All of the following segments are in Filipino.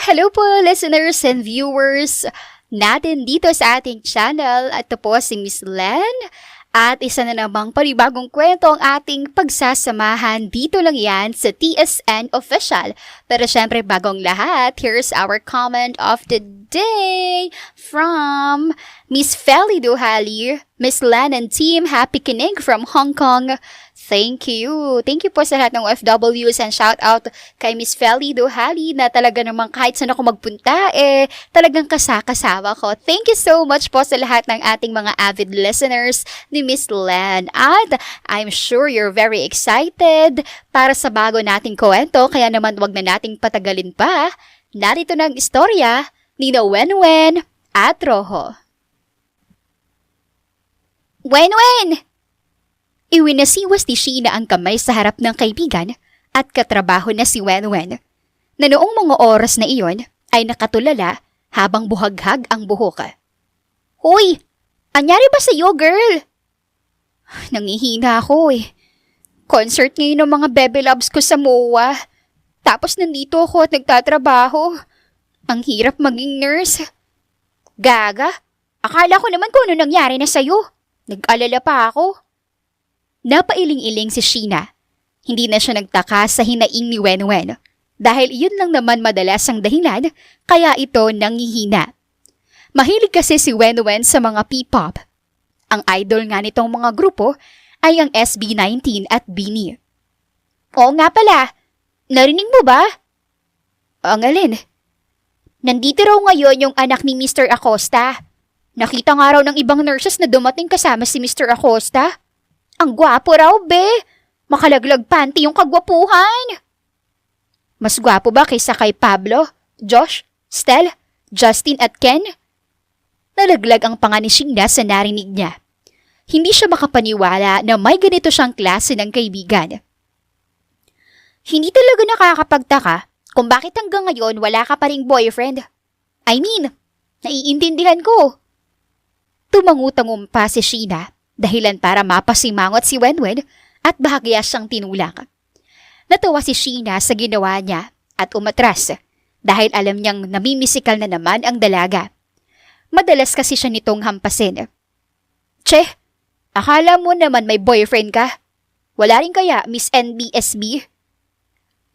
Hello po, listeners and viewers natin dito sa ating channel. Ito po si Miss Len. At isa na namang panibagong kwento ang ating pagsasamahan. Dito lang yan sa TSN Official. Pero syempre bagong lahat, here's our comment of the day from Miss Feli Duhali, Miss Len and team. Happy kinig from Hong Kong. Thank you. Thank you po sa lahat ng OFWs and shout out kay Miss Feli Duhali na talaga namang kahit saan ako magpunta, talagang kasakasawa ko. Thank you so much po sa lahat ng ating mga avid listeners ni Miss Len. At I'm sure you're very excited para sa bago nating kwento, kaya naman wag na nating patagalin pa. Narito na ang istorya ni Wenwen at Rojo. Wenwen! Iwinasiwas ni Sheena ang kamay sa harap ng kaibigan at katrabaho na si Wenwen, na noong mga oras na iyon ay nakatulala habang buhaghag ang buhok. Hoy! Anyari ba sa'yo, girl? Nangihina ako Concert ngayon ng mga bebe loves ko sa MOA. Tapos nandito ako at nagtatrabaho. Ang hirap maging nurse. Gaga, akala ko naman kung ano nangyari na sa'yo. Nag-alala pa ako. Napailing-iling si Sheena. Hindi na siya nagtaka sa hinaing ni Wenwen dahil iyon lang naman madalas ang dahilan kaya ito nangihina. Mahilig kasi si Wenwen sa mga P-pop. Ang idol nga nitong mga grupo ay ang SB19 at BINI. Oo nga pala, narinig mo ba? Ang alin? Nandito raw ngayon yung anak ni Mr. Acosta. Nakita nga raw ng ibang nurses na dumating kasama si Mr. Acosta. Ang gwapo raw, be. Makalaglag panty yung kagwapuhan. Mas gwapo ba kaysa kay Pablo, Josh, Stel, Justin at Ken? Nalaglag ang panga ni Sheena sa narinig niya. Hindi siya makapaniwala na may ganito siyang klase ng kaibigan. Hindi talaga nakakapagtaka kung bakit hanggang ngayon wala ka pa ring boyfriend. I mean, naiintindihan ko. Tumangutangumpa si Sheena. Dahilan para mapasimangot si Wenwen at bahagya siyang tinulak. Natuwa si Sheena sa ginawa niya at umatras dahil alam niyang namimisikal na naman ang dalaga. Madalas kasi siya nitong hampasin. Che, akala mo naman may boyfriend ka? Wala rin kaya Miss NBSB?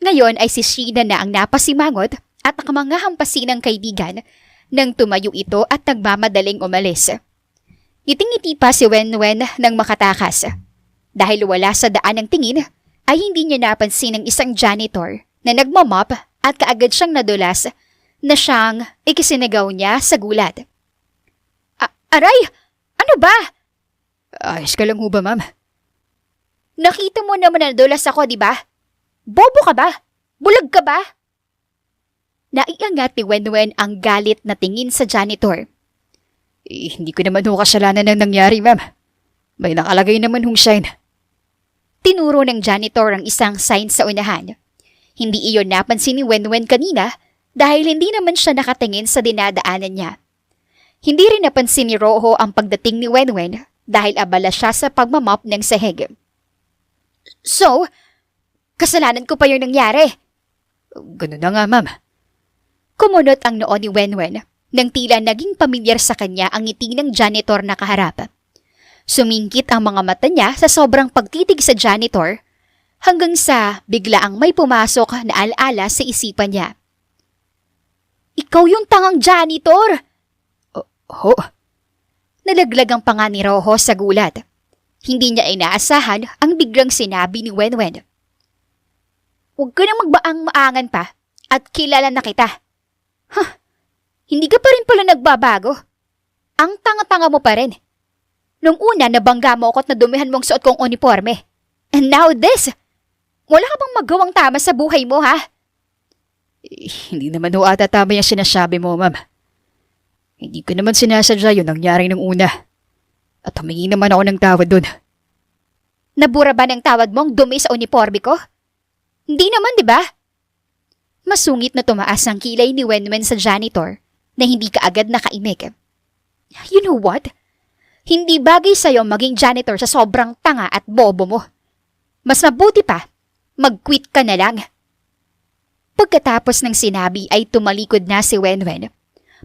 Ngayon ay si Sheena na ang napasimangot at nakamangahampasin ng kaibigan nang tumayo ito at nagmamadaling umalis. Ngiting-ngiti pa si Wenwen nang makatakas. Dahil wala sa daan ng tingin, ay hindi niya napansin ang isang janitor na nagmamop at kaagad siyang nadulas na siyang ikisinagaw niya sa gulat. Aray! Ano ba? Ayos ka lang ho ba, ma'am? Nakita mo naman na nadulas ako, di ba? Bobo ka ba? Bulag ka ba? Naiangat ni Wenwen ang galit na tingin sa janitor. Hindi ko naman ho kasalanan ng nangyari, ma'am. May nakalagay naman hong sign. Tinuro ng janitor ang isang sign sa unahan. Hindi iyon napansin ni Wenwen kanina dahil hindi naman siya nakatingin sa dinadaanan niya. Hindi rin napansin ni Rojo ang pagdating ni Wenwen dahil abala siya sa pagmamop ng sahig. So, kasalanan ko pa yung nangyari. Ganun na nga, ma'am. Kumunot ang noo ni Wenwen nang tila naging pamilyar sa kanya ang ngiti ng janitor na kaharap. Sumingkit ang mga mata niya sa sobrang pagtitig sa janitor hanggang sa biglaang may pumasok na alaala sa isipan niya. Ikaw yung tangang janitor! Ho? Nalaglag ang panga ni Rojo sa gulat. Hindi niya inaasahan ang biglang sinabi ni Wenwen. Huwag ka nang magbaang-maangan pa at kilala na kita. Hindi ka pa rin pala nagbabago. Ang tanga-tanga mo pa rin. Nung una, nabangga mo ako at nadumihan mong suot kong uniforme. And now this! Wala ka bang magawang tama sa buhay mo, ha? Hindi naman ho ata tama yung sinasabi mo, ma'am. Hindi ko naman sinasadya yung nangyari nung una. At humingi naman ako ng tawad dun. Nabura ba ng tawad mong dumi sa uniforme ko? Hindi naman, di ba? Masungit na tumaas ang kilay ni Wenwen sa janitor na hindi kaagad nakaimik. You know what? Hindi bagay sa'yo maging janitor sa sobrang tanga at bobo mo. Mas mabuti pa, mag-quit ka na lang. Pagkatapos ng sinabi ay tumalikod na si Wenwen.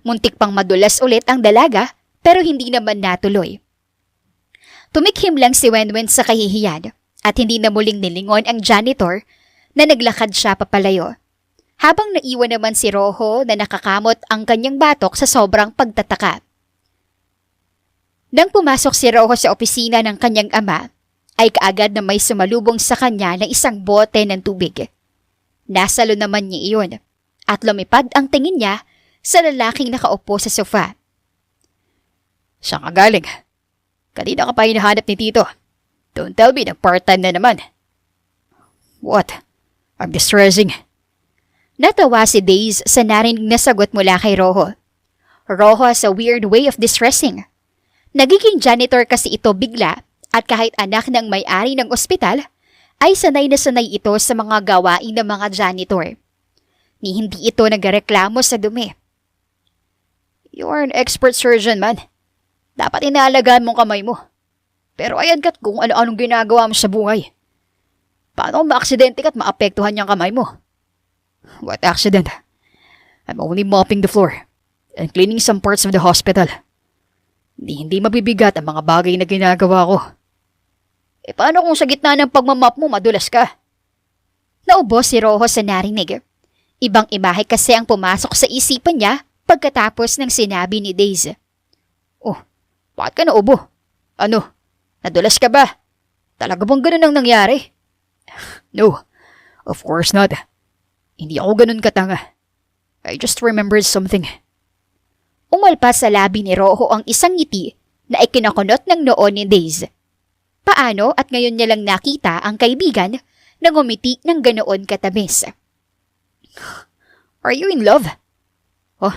Muntik pang madulas ulit ang dalaga pero hindi naman natuloy. Tumikhim lang si Wenwen sa kahihiyan at hindi na muling nilingon ang janitor na naglakad siya papalayo. Habang naiwan naman si Rojo na nakakamot ang kanyang batok sa sobrang pagtataka. Nang pumasok si Rojo sa opisina ng kanyang ama, ay kaagad na may sumalubong sa kanya ng isang bote ng tubig. Nasalo naman niya iyon at lumipad ang tingin niya sa lalaking nakaupo sa sofa. Saan ka galing? Kanina ka pa hinahanap ni Tito. Don't tell me na part-time na naman. What? I'm distressing. Natawa si Days sa narinig na sagot mula kay Rojo. Rojo has a weird way of distressing. Nagiging janitor kasi ito bigla at kahit anak ng may-ari ng ospital, ay sanay na sanay ito sa mga gawain ng mga janitor. Ni hindi ito nagreklamo sa dumi. You are an expert surgeon, man. Dapat inaalagaan mong kamay mo. Pero ayan ka't kung ano-anong ginagawa mo sa buhay. Paano kung maaksidente ka't maapektuhan yung kamay mo? What accident? I'm only mopping the floor and cleaning some parts of the hospital. Hindi mabibigat ang mga bagay na ginagawa ko. Paano kung sa gitna ng pagmamap mo madulas ka? Naubo si Rojo sa narinig. Ibang imahe kasi ang pumasok sa isipan niya pagkatapos ng sinabi ni Days. Oh, bakit ka naubo? Ano? Nadulas ka ba? Talaga bang ganun ang nangyari? No, of course not. Hindi ako ganun katanga. I just remembered something. Umalpas sa labi ni Rojo ang isang ngiti na ikinakunot ng noo ni Days. Paano at ngayon niya lang nakita ang kaibigan na ngumiti ng ganoon katamis? Are you in love? Oh,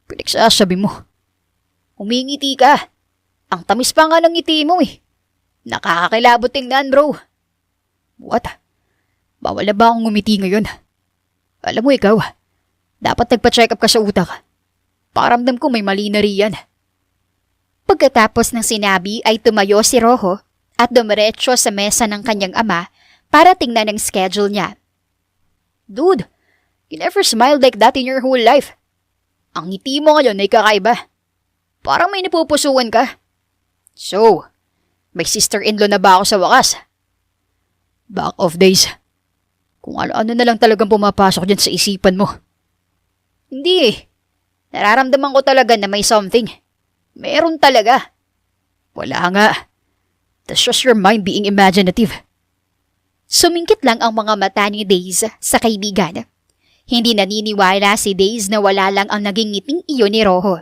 pinagsasabi mo. Umingiti ka. Ang tamis pa nga ng ngiti mo eh. Nakakakilabot tingnan, bro. What? Bawal na ba akong ngumiti ngayon? Alam mo ikaw, dapat nagpa-check up ka sa utak. Paramdam ko may mali na riyan. Pagkatapos ng sinabi ay tumayo si Rojo at dumiretso sa mesa ng kanyang ama para tingnan ang schedule niya. Dude, you never smiled like that in your whole life. Ang ngiti mo ngayon ay kakaiba. Parang may napupusuan ka. So, may sister-in-law na ba ako sa wakas? Back of days. Kung ano-ano na lang talagang pumapasok dyan sa isipan mo. Hindi eh. Nararamdaman ko talaga na may something. Meron talaga. Wala nga. That's just your mind being imaginative. Sumingkit lang ang mga mata ni Days sa kaibigan. Hindi naniniwala si Days na wala lang ang naging ngiting iyon ni Rojo.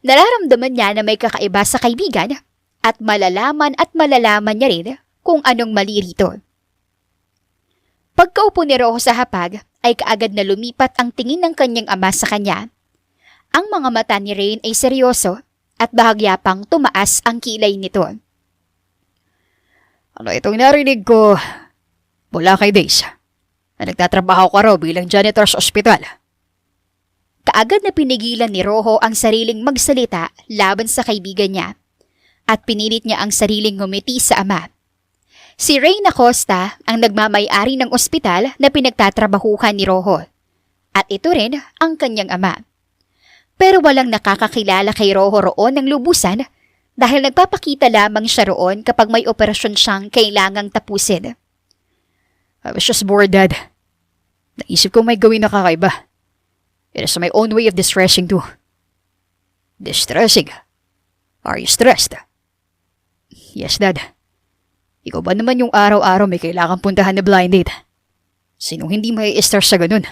Nararamdaman niya na may kakaiba sa kaibigan at malalaman niya rin kung anong mali rito. Pagkaupo ni Rojo sa hapag ay kaagad na lumipat ang tingin ng kanyang ama sa kanya. Ang mga mata ni Rain ay seryoso at bahagya pang tumaas ang kilay nito. Ano itong narinig ko mula kay Days na nagtatrabaho ka raw bilang janitor sa ospital? Kaagad na pinigilan ni Rojo ang sariling magsalita laban sa kaibigan niya at pinilit niya ang sariling ngumiti sa ama. Si Rain Acosta ang nagmamay-ari ng ospital na pinagtatrabahuhan ni Rojo at ito rin ang kanyang ama. Pero walang nakakakilala kay Rojo roon ng lubusan dahil nagpapakita lamang siya roon kapag may operasyon siyang kailangang tapusin. I was just bored, Dad. Naisip ko may gawin na kakaiba. It is my own way of distressing too. Distressing? Are you stressed? Yes, Dad. Ikaw ba naman yung araw-araw may kailangang puntahan na blind date? Sinong hindi may stress sa ganun?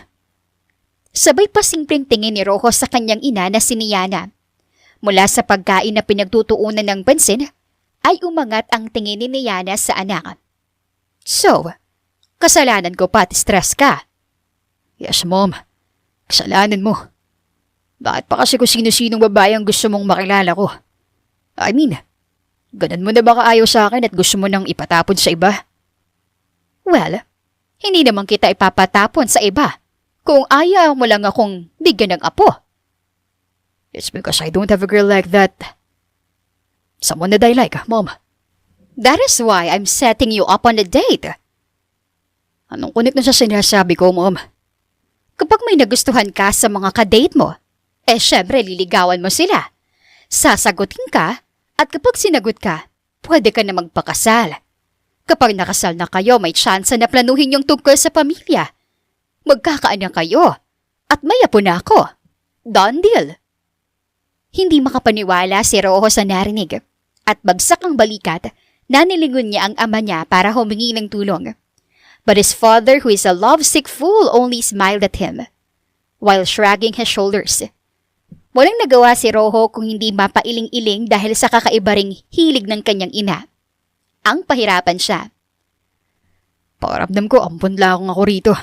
Sabay pa simpleng tingin ni Rojo sa kanyang ina na si Niana. Mula sa pagkain na pinagtutuunan ng pansin, ay umangat ang tingin ni Niana sa anak. So, kasalanan ko pati stress ka? Yes, Mom. Kasalanan mo. Bakit pa kasi kung sino-sinong babae ang gusto mong makilala ko? I mean, ganun mo na ba kaayaw sa akin at gusto mo nang ipatapon sa iba? Well, hindi naman kita ipapatapon sa iba kung ayaw mo lang akong bigyan ng apo. It's because I don't have a girl like that. Someone that I like, Mom. That is why I'm setting you up on a date. Anong kunik na sa sinasabi ko, Mom? Kapag may nagustuhan ka sa mga kadate mo, syempre liligawan mo sila. Sasagutin ka at kapag sinagot ka, pwede ka na magpakasal. Kapag nakasal na kayo, may tsansa na planuhin yung tungkol sa pamilya. Magkakaanak kayo at may apo na ako. Done deal. Hindi makapaniwala si Rojo sa narinig at bagsak ang balikat na nilingon niya ang ama niya para humingi ng tulong. But his father, who is a lovesick fool, only smiled at him while shrugging his shoulders. Walang nagawa si Rojo kung hindi mapailing-iling dahil sa kakaiba ring hilig ng kanyang ina. Ang pahirapan siya. Pakiramdam ko, ampun lang ako rito.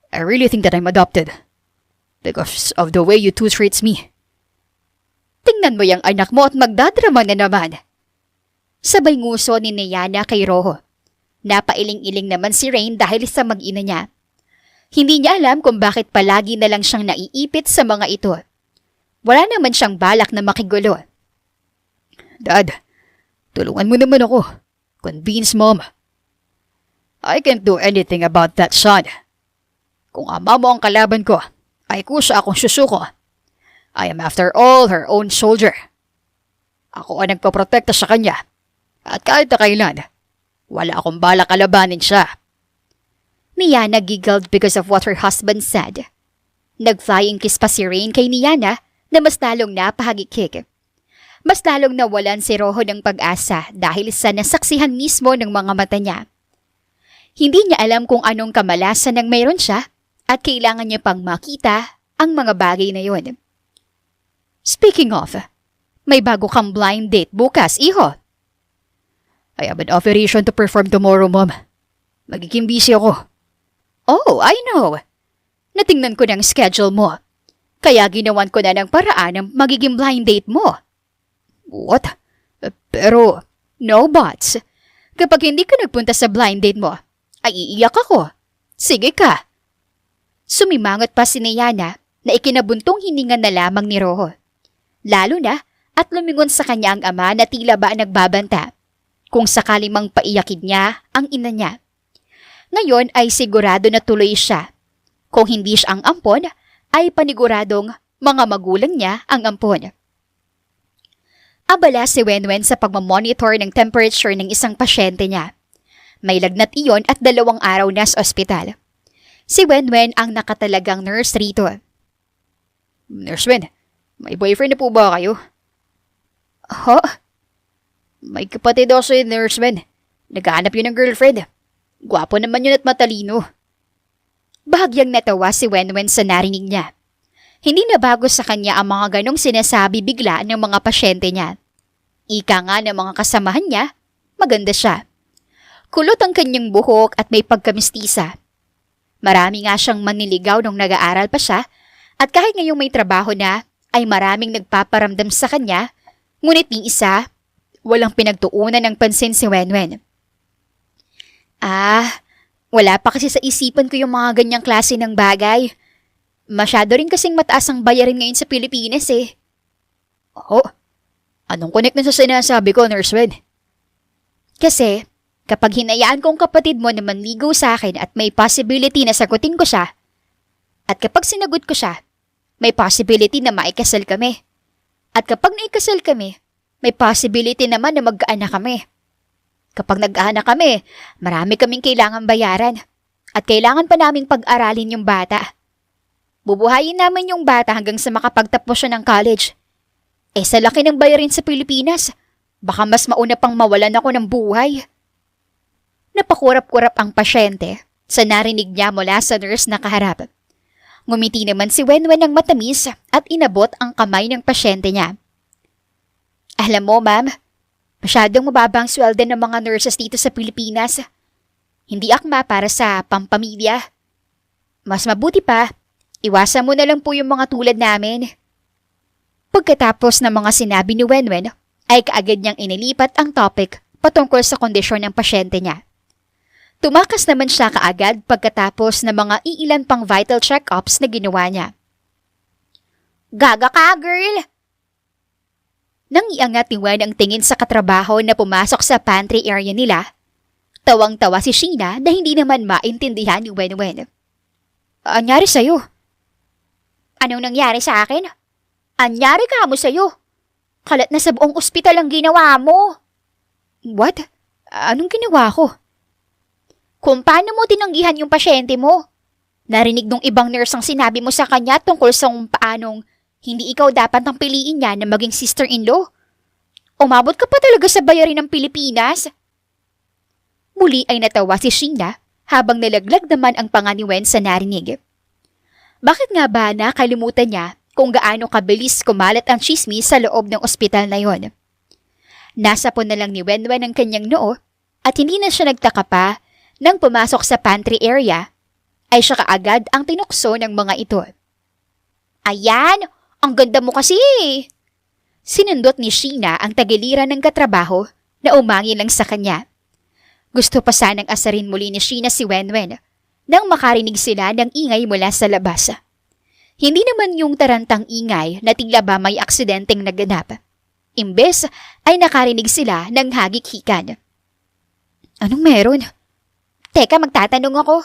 I really think that I'm adopted because of the way you two treats me. Tingnan mo yung anak mo at magdadrama na naman. Sabay nguso ni Nayana kay Rojo. Napailing-iling naman si Rain dahil sa mag-ina niya. Hindi niya alam kung bakit palagi na lang siyang naiipit sa mga ito. Wala naman siyang balak na makigulo. Dad, tulungan mo naman ako. Convince Mom. I can't do anything about that, son. Kung ama mo ang kalaban ko, ay kusa akong susuko. I am after all her own soldier. Ako ang nagpaprotekta sa kanya. At kahit na kailan, wala akong balak kalabanin siya. Niana giggled because of what her husband said. Nag-flying kiss pa si Rain kay Niana na mas lalong napahagikik. Mas lalong nawalan si Rojo ng pag-asa dahil sa nasaksihan mismo ng mga mata niya. Hindi niya alam kung anong kamalasan ang mayroon siya at kailangan niya pang makita ang mga bagay na yun. Speaking of, may bago kang blind date bukas, iho. I have an operation to perform tomorrow, Mom. Magiging busy ako. Oh, I know. Natingnan ko ng schedule mo. Kaya ginawan ko na ng paraan ng magiging blind date mo. What? Pero, no buts. Kapag hindi ka nagpunta sa blind date mo, ay iiyak ako. Sige ka. Sumimangot pa si Nayana na ikinabuntong hininga na lamang ni Rojo. Lalo na at lumingon sa kanya ang ama na tila ba nagbabanta kung sakali mang paiyakin niya ang ina niya. Ngayon ay sigurado na tuloy siya. Kung hindi siya ang ampon, ay paniguradong mga magulang niya ang ampon. Abala si Wenwen sa pagmamonitor ng temperature ng isang pasyente niya. May lagnat iyon at 2 araw na sa ospital. Si Wenwen ang nakatalagang nurse rito. Nurse Wen, may boyfriend na po ba kayo? Huh? May kapatid daw si Nurse Wen. Naghahanap yun ng girlfriend. Gwapo naman yun at matalino. Bahagyang natawa si Wenwen sa narinig niya. Hindi na bago sa kanya ang mga ganong sinasabi bigla ng mga pasyente niya. Ika nga ng mga kasamahan niya, maganda siya. Kulot ang kanyang buhok at may pagkamistisa. Marami nga siyang maniligaw nung nag-aaral pa siya at kahit ngayong may trabaho na ay maraming nagpaparamdam sa kanya, ngunit ni isa, walang pinagtuunan ng pansin si Wenwen. Wala pa kasi sa isipan ko yung mga ganyang klase ng bagay. Masyado rin kasing mataas ang bayarin ngayon sa Pilipinas eh. Oh, anong connect na sa sinasabi ko, Nurse Wen? Kasi, kapag hinayaan kong kapatid mo na manligaw sa akin at may possibility na sagutin ko siya, at kapag sinagot ko siya, may possibility na maikasal kami. At kapag naikasal kami, may possibility naman na mag-anak kami. Kapag nag-anak kami, marami kaming kailangan bayaran at kailangan pa naming pag-aralin yung bata. Bubuhayin namin yung bata hanggang sa makapagtapos siya ng college. Sa laki ng bayarin sa Pilipinas, baka mas mauna pang mawalan ako ng buhay. Napakurap-kurap ang pasyente sa narinig niya mula sa nurse na kaharap. Ngumiti naman si Wenwen ng matamis at inabot ang kamay ng pasyente niya. Alam mo, ma'am, masyadong mababa ang sweldo ng mga nurses dito sa Pilipinas. Hindi akma para sa pampamilya. Mas mabuti pa, iwasan mo na lang po yung mga tulad namin. Pagkatapos ng mga sinabi ni Wenwen, ay kaagad niyang inilipat ang topic patungkol sa kondisyon ng pasyente niya. Tumakas naman siya kaagad pagkatapos ng mga iilan pang vital check-ups na ginawa niya. Gaga ka, girl! Nang iangat ni Wen ang tingin sa katrabaho na pumasok sa pantry area nila, tawang-tawa si Sheena na hindi naman maintindihan ni Wenwen. Anyari sa'yo? Anong nangyari sa akin? Anyari ka mo sa'yo? Kalat na sa buong ospital ang ginawa mo. What? Anong ginawa ko? Kung paano mo tinanggihan yung pasyente mo. Narinig nung ibang nurse ang sinabi mo sa kanya tungkol sa kung paanong hindi ikaw dapat ang piliin niya na maging sister-in-law. Umabot ka pa talaga sa bayarin ng Pilipinas. Muli ay natawa si Sheena habang nalaglag naman ang panga ni Wen sa narinig. Bakit nga ba nakalimutan niya kung gaano kabilis kumalat ang chismis sa loob ng ospital na yon? Nasapon na lang ni Wenwen ang kanyang noo at hindi na siya nagtaka pa nang pumasok sa pantry area ay siya kaagad ang tinukso ng mga ito. Ayan, ang ganda mo kasi. Sinundot ni Sheena ang tagiliran ng katrabaho na umangi lang sa kanya. Gusto pa sanang asarin muli ni Sheena si Wenwen nang makarinig sila ng ingay mula sa labas. Hindi naman yung tarantang ingay na tila ba may aksidenteng naganap. Imbes ay nakarinig sila ng hagik-hikan. Anong meron? Teka, magtatanong ako.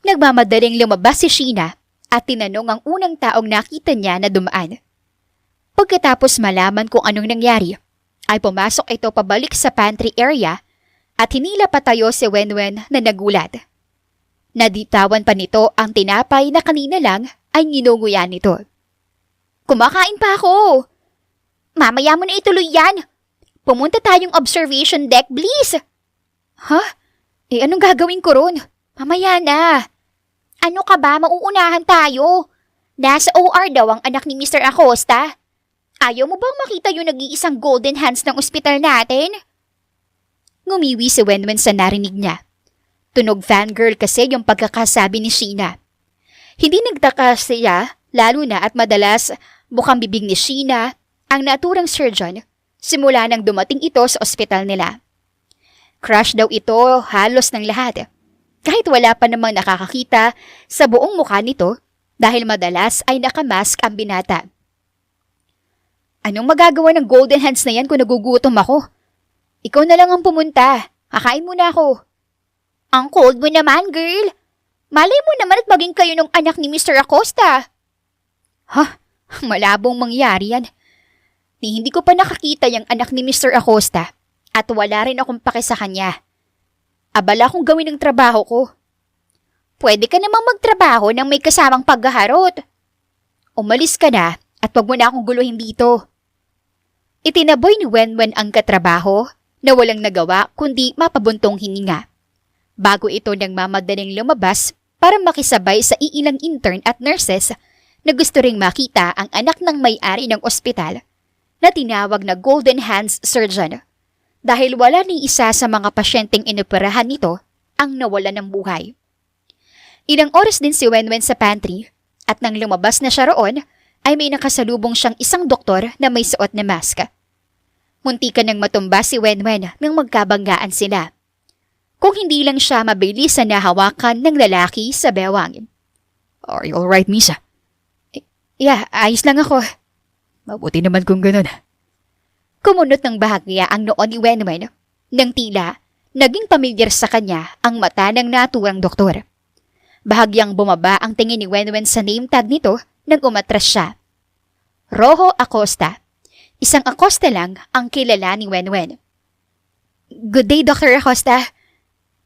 Nagmamadaling lumabas si Sheena at tinanong ang unang taong nakita niya na dumaan. Pagkatapos malaman kung anong nangyari, ay pumasok ito pabalik sa pantry area at hinila patayo si Wenwen na nagulat. Naditawan pa nito ang tinapay na kanina lang ay nginunguyan nito. Kumakain pa ako. Mamaya mo na ituloy yan. Pumunta tayong observation deck, please. Ha? Anong gagawin ko ron? Mamaya na. Ano ka ba? Mauunahan tayo. Nasa OR daw ang anak ni Mr. Acosta. Ayaw mo bang makita yung nag-iisang golden hands ng ospital natin? Ngumiwi si Wenwen sa narinig niya. Tunog fangirl kasi yung pagkakasabi ni Sheena. Hindi nagtaka siya, lalo na at madalas bukang bibig ni Sheena ang naturang surgeon simula nang dumating ito sa ospital nila. Crush daw ito halos ng lahat. Kahit wala pa namang nakakakita sa buong mukha nito dahil madalas ay nakamask ang binata. Anong magagawa ng golden hands na yan kung nagugutom ako? Ikaw na lang ang pumunta. Kakain muna ako. Ang cold mo naman, girl. Malay mo naman at maging kayo ng anak ni Mr. Acosta. Ha? Malabong mangyari yan. Hindi ko pa nakakita yung anak ni Mr. Acosta at wala rin akong pake sa kanya. Abala kong gawin ang trabaho ko. Pwede ka namang magtrabaho nang may kasamang paghaharot. Umalis ka na at wag mo na akong guluhin dito. Itinaboy ni Wenwen ang katrabaho na walang nagawa kundi mapabuntong hininga. Bago ito nang mamadaling lumabas para makisabay sa iilang intern at nurses na gusto ring makita ang anak ng may-ari ng ospital na tinawag na Golden Hands Surgeon dahil wala ni isa sa mga pasyenteng inoperahan nito ang nawala ng buhay. Ilang oras din si Wenwen sa pantry at nang lumabas na siya roon ay may nakasalubong siyang isang doktor na may suot na mask. Muntikan nang matumba si Wenwen nang magkabanggaan sila. Kung hindi lang siya mabilis na nahawakan ng lalaki sa bewang. Are you alright, Misa? Yeah, ayos lang ako. Mabuti naman kung ganun. Kumunot ng bahagya ang noon ni Wenwen nang tila naging pamilyar sa kanya ang mata ng naturang doktor. Bahagyang bumaba ang tingin ni Wenwen sa name tag nito nang umatras siya. Rojo Acosta. Isang Acosta lang ang kilala ni Wenwen. Good day, Dr. Acosta.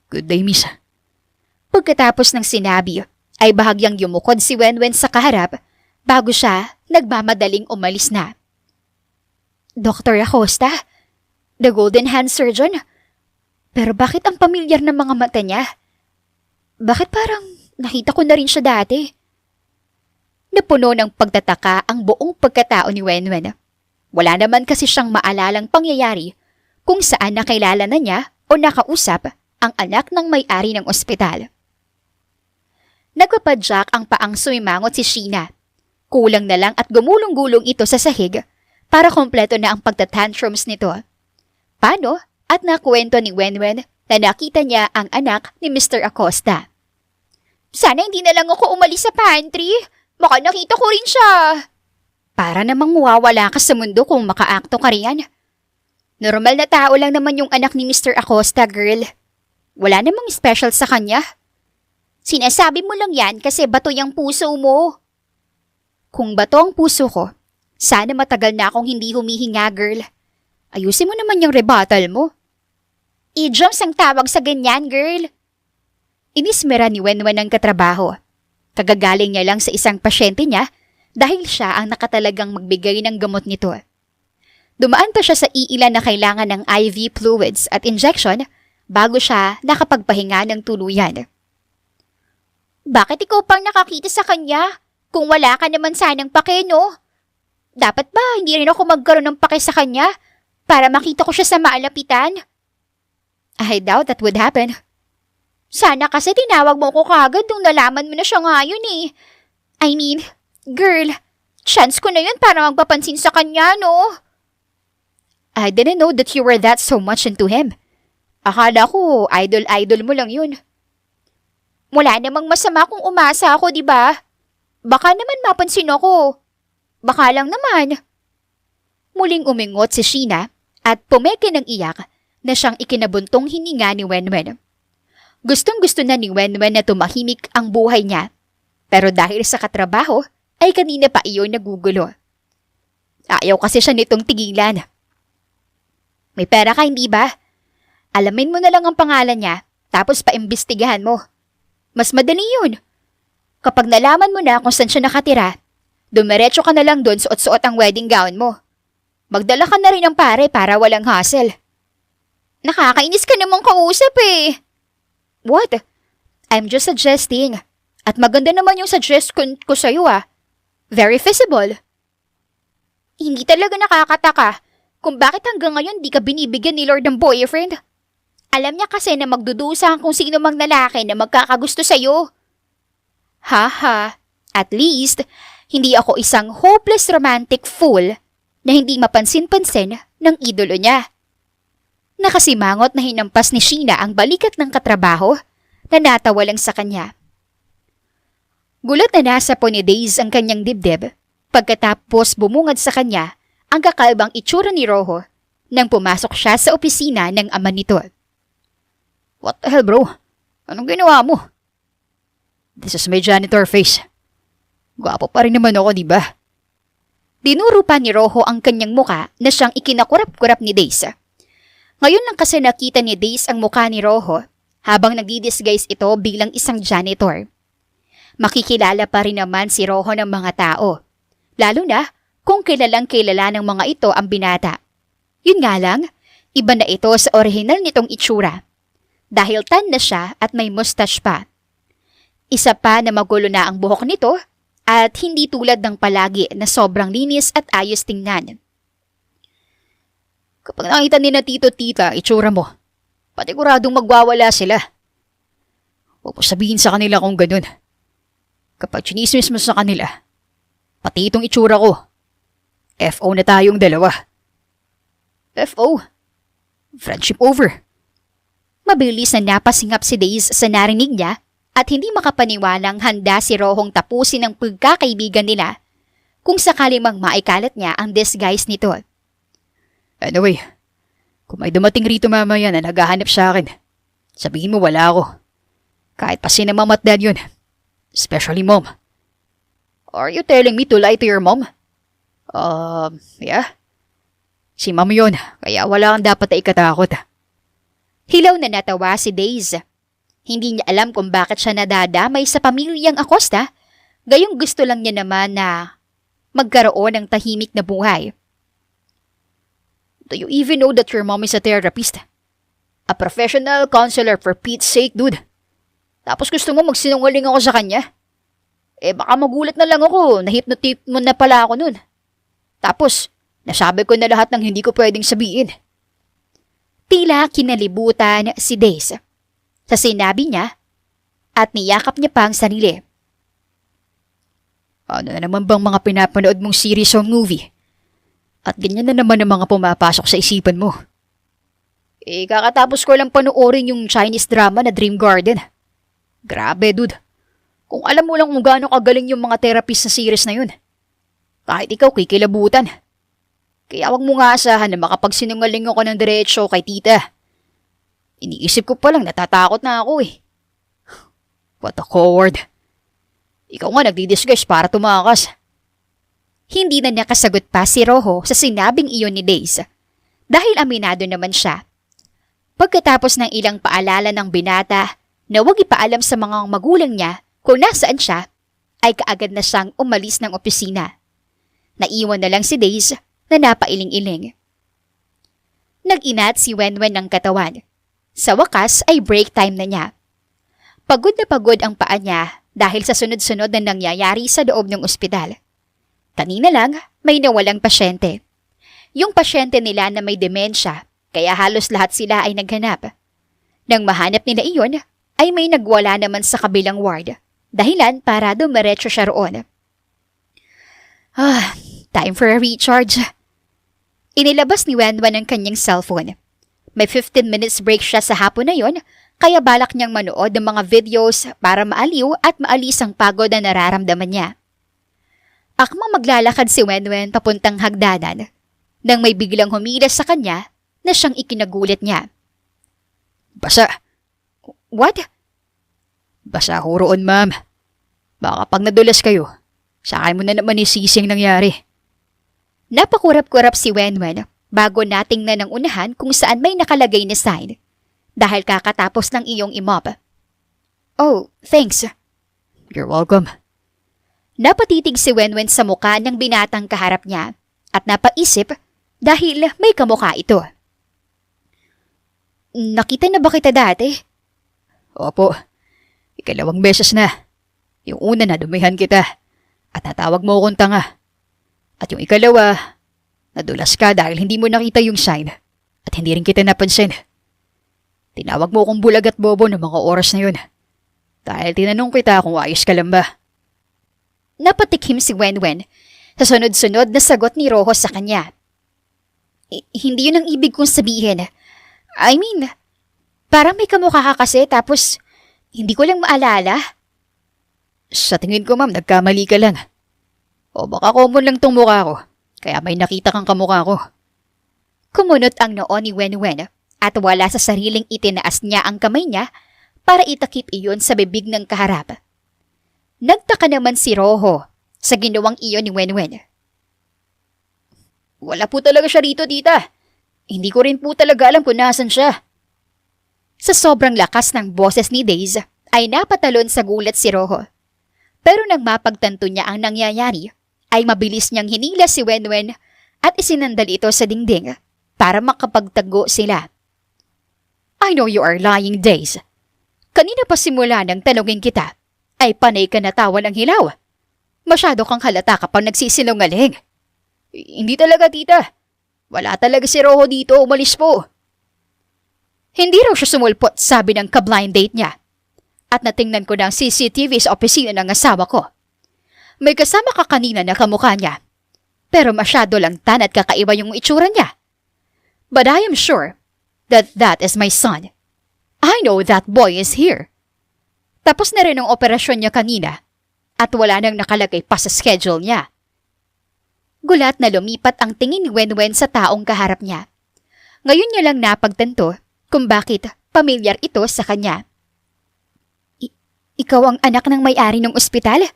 Good day, Misa. Pagkatapos ng sinabi, ay bahagyang yumukod si Wenwen sa kaharap bago siya nagmamadaling umalis na. Dr. Acosta? The Golden Hand Surgeon? Pero bakit ang pamilyar ng mga mata niya? Bakit parang nakita ko na rin siya dati? Napuno ng pagtataka ang buong pagkatao ni Wenwen. Wala naman kasi siyang maalalang pangyayari kung saan nakilala na niya o nakausap ang anak ng may-ari ng ospital. Nagpapadyak ang paang sumimangot si Sheena. Kulang na lang at gumulong-gulong ito sa sahig para kompleto na ang pagtatantrums nito. Paano at nakwento ni Wenwen na nakita niya ang anak ni Mr. Acosta. Sana hindi na lang ako umalis sa pantry. Baka nakita ko rin siya. Para namang mawawala ka sa mundo kung makaakto ka riyan. Normal na tao lang naman yung anak ni Mr. Acosta, girl. Wala namang special sa kanya. Sinasabi mo lang yan kasi bato yung puso mo. Kung bato ang puso ko, sana matagal na akong hindi humihinga, girl. Ayusin mo naman yung rebuttal mo. Idioms ang tawag sa ganyan, girl. Inismera ni Wenwen ang katrabaho. Kagagaling niya lang sa isang pasyente niya dahil siya ang nakatalagang magbigay ng gamot nito. Dumaan pa siya sa iilan na kailangan ng IV fluids at injection bago siya nakapagpahinga ng tuluyan. Bakit ikaw pang nakakita sa kanya? Kung wala ka naman sanang pake, no? Dapat ba hindi rin ako magkaroon ng pake sa kanya para makita ko siya sa maalapitan? I doubt that would happen. Sana kasi tinawag mo ko kagad nung nalaman mo na siya ngayon eh. I mean, girl, chance ko na yun para magpapansin sa kanya, no? I didn't know that you were that so much into him. Akala ko, idol-idol mo lang yun. Wala namang masama kung umasa ako, di ba? Baka naman mapansin ako. Baka lang naman. Muling umingot si Sheena at pumeke ng iyak na siyang ikinabuntong hininga ni Wenwen. Gustong-gusto na ni Wenwen na tumahimik ang buhay niya. Pero dahil sa katrabaho, ay kanina pa iyon nagugulo. Ayaw kasi siya nitong tigilan. May pera ka, hindi ba? Alamin mo na lang ang pangalan niya, tapos paimbestigahan mo. Mas madali yun. Kapag nalaman mo na kung saan siya nakatira, dumiretso ka na lang doon suot-suot ang wedding gown mo. Magdala ka na rin ng pare para walang hassle. Nakakainis ka namang kausap eh. What? I'm just suggesting. At maganda naman yung suggest ko sa'yo ah. Very feasible. Hindi talaga nakakataka kung bakit hanggang ngayon di ka binibigyan ni Lord ng boyfriend. Alam niya kasi na magdudusa kung sino mang lalaki na magkakagusto sa'yo. Haha, at least, hindi ako isang hopeless romantic fool na hindi mapansin-pansin ng idolo niya. Nakasimangot na hinampas ni Sheena ang balikat ng katrabaho na natawa lang sa kanya. Gulat na nasa po ni Days ang kanyang dibdib pagkatapos bumungad sa kanya ang kakaibang itsura ni Rojo nang pumasok siya sa opisina ng ama nito. What the hell, bro? Anong ginawa mo? This is my janitor face. Gwapo pa rin naman ako, di ba? Dinuro pa ni Rojo ang kanyang muka na siyang ikinakurap-kurap ni Days. Ngayon lang kasi nakita ni Days ang muka ni Rojo habang nagdi-disguise ito bilang isang janitor. Makikilala pa rin naman si Rojo ng mga tao, lalo na kung kilalang-kilala ng mga ito ang binata. Yun nga lang, iba na ito sa orihinal nitong itsura. Dahil tan na siya at may mustache pa. Isa pa na magulo na ang buhok nito at hindi tulad ng palagi na sobrang linis at ayos tingnan. Kapag nakita ni na tito-tita itsura mo, patiguradong magwawala sila. Huwag mo sabihin sa kanila kung ganun. Kapag chinismis mo sa kanila, pati itong itsura ko, FO na tayong dalawa. FO? Friendship over. Mabilis na napasingap si Days sa narinig niya at hindi makapaniwalang handa si Rohong tapusin ang pagkakaibigan nila kung sakali mang maikalat niya ang disguise nito. Anyway, kung may dumating rito mamaya na naghahanap sa akin, sabihin mo wala ako. Kahit pa sinamamatdan yun. Especially mom. Are you telling me to lie to your mom? Yeah. Si mom yun, kaya wala kang dapat na ikatakot. Hilaw na natawa si Days. Hindi niya alam kung bakit siya nadadamay sa pamilyang Acosta, gayong gusto lang niya naman na magkaroon ng tahimik na buhay. Do you even know that your mom is a therapist? A professional counselor for Pete's sake, dude. Tapos gusto mo magsinungaling ako sa kanya? Baka magulat na lang ako, na-hypnotic mo na pala ako nun. Tapos, nasabi ko na lahat ng hindi ko pwedeng sabihin. Tila kinalibutan si Days sa sinabi niya at niyakap niya pa ang sarili. Ano na naman bang mga pinapanood mong series o movie? At ganyan na naman ang mga pumapasok sa isipan mo. Kakatapos ko lang panoorin yung Chinese drama na Dream Garden. Grabe, dude. Kung alam mo lang kung gaano kagaling yung mga therapist sa series na yun. Kahit ikaw kikilabutan. Kaya wag mo nga asahan na makapagsinungaling ako ng diretsyo kay tita. Iniisip ko palang natatakot na ako eh. What a coward. Ikaw nga nagdi-disguise para tumakas. Hindi na nakasagot pa si Rojo sa sinabing iyon ni Days. Dahil aminado naman siya. Pagkatapos ng ilang paalala ng binata na huwag ipaalam sa mga magulang niya kung nasaan siya, ay kaagad na siyang umalis ng opisina. Naiwan na lang si Days na napailing-iling. Nag-inat si Wenwen ng katawan. Sa wakas ay break time na niya. Pagod na pagod ang paa niya dahil sa sunod-sunod na nangyayari sa loob ng ospital. Kanina lang may nawalang pasyente. Yung pasyente nila na may demensya, kaya halos lahat sila ay naghanap. Nang mahanap nila iyon, ay may nagwala naman sa kabilang ward. Dahilan para dumiretso siya roon. Time for a recharge. Inilabas ni Wenwen ang kanyang cellphone. May 15 minutes break siya sa hapon na yon, kaya balak niyang manood ng mga videos para maaliw at maalis ang pagod na nararamdaman niya. Akmang maglalakad si Wenwen papuntang hagdanan, nang may biglang humilas sa kanya na siyang ikinagulat niya. Basa. What? Basa ho roon, ma'am. Baka pag nadulas kayo, sakay mo na naman isisi ang nangyari. Napakurap-kurap si Wenwen bago natingnan ng unahan kung saan may nakalagay na sign dahil kakatapos ng iyong imop. Oh, thanks. You're welcome. Napatitig si Wenwen sa muka ng binatang kaharap niya at napaisip dahil may kamukha ito. Nakita na ba kita dati? Opo. Ikalawang beses na. Yung una na dumihan kita at natawag mo akong tanga. At yung ikalawa, nadulas ka dahil hindi mo nakita yung sign at hindi rin kita napansin. Tinawag mo akong bulag at bobo ng mga oras na yun dahil tinanong kita kung ayos ka lang ba. Napatikhim si Wenwen sa sunod-sunod na sagot ni Rojo sa kanya. Hindi yun ang ibig kong sabihin. I mean, parang may kamukha ka kasi tapos hindi ko lang maalala. Sa tingin ko, ma'am, nagkamali ka lang. O baka common lang tong mukha ko, kaya may nakita kang kamukha ko. Kumunot ang noo ni Wenwen at wala sa sariling itinaas niya ang kamay niya para itakip iyon sa bibig ng kaharap. Nagtaka naman si Rojo sa ginawang iyon ni Wenwen. Wala po talaga siya rito, tita. Hindi ko rin po talaga alam kung nasan siya. Sa sobrang lakas ng boses ni Days ay napatalon sa gulat si Rojo. Pero nang mapagtanto niya ang nangyayari, ay mabilis niyang hinila si Wenwen at isinandal ito sa dingding para makapagtago sila. I know you are lying, Days. Kanina pa simula nang tanungin kita, ay panay ka natawa ng hilaw. Masyado kang halata kapag nagsisinungaling. Hindi talaga, tita. Wala talaga si Rojo dito, umalis po. Hindi raw siya sumulpot, sabi ng ka-blind date niya. At natingnan ko ng CCTV sa opisina ng asawa ko. May kasama ka kanina na kamukha niya. Pero masyado lang tan at kakaiba yung itsura niya. But I am sure that that is my son. I know that boy is here. Tapos na rin ang operasyon niya kanina at wala nang nakalagay pa sa schedule niya. Gulat na lumipat ang tingin ni Wenwen sa taong kaharap niya. Ngayon niya lang napagtanto kung bakit pamilyar ito sa kanya. Ikaw ang anak ng may-ari ng ospital?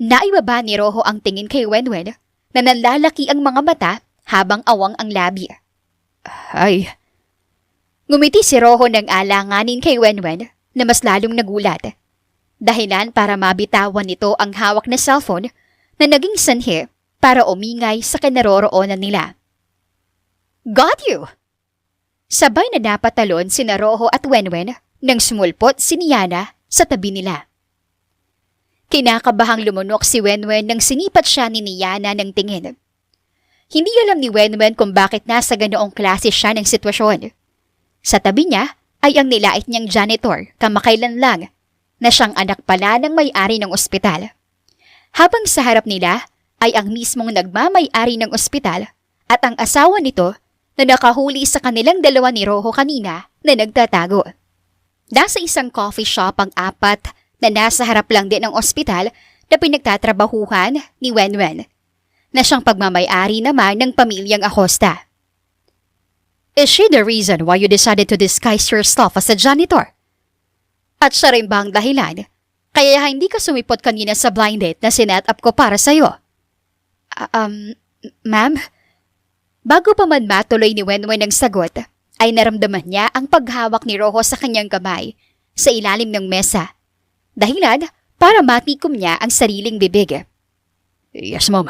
Naibaba ni Rojo ang tingin kay Wenwen na nanlalaki ang mga mata habang awang ang labi. Ay. Ngumiti si Rojo ng alanganin kay Wenwen na mas lalong nagulat. Dahilan para mabitawan nito ang hawak na cellphone na naging sanhi para umingay sa kinaroroonan nila. Got you! Sabay na napatalon sina Rojo at Wenwen nang sumulpot si Niana sa tabi nila. Kinakabahang lumunok si Wenwen nang sinipat siya ni Niana ng tingin. Hindi alam ni Wenwen kung bakit nasa ganoong klase siya ng sitwasyon. Sa tabi niya ay ang nilait niyang janitor kamakailan lang na siyang anak pala ng may-ari ng ospital. Habang sa harap nila ay ang mismong nagmamay-ari ng ospital at ang asawa nito na nakahuli sa kanilang dalawa ni Rojo kanina na nagtatago. Nasa isang coffee shop ang apat na nasa harap lang din ng ospital na pinagtatrabahuhan ni Wenwen, na siyang pagmamay-ari naman ng pamilyang Acosta. Is she the reason why you decided to disguise yourself as a janitor? At siya rin ba ang dahilan? Kaya hindi ka sumipot kanina sa blind date na sinet up ko para sa'yo? Ma'am? Bago pa man matuloy ni Wenwen ang sagot, ay naramdaman niya ang paghawak ni Rojo sa kanyang kamay sa ilalim ng mesa. Dahilan para matikom niya ang sariling bibig. Yes, Mom.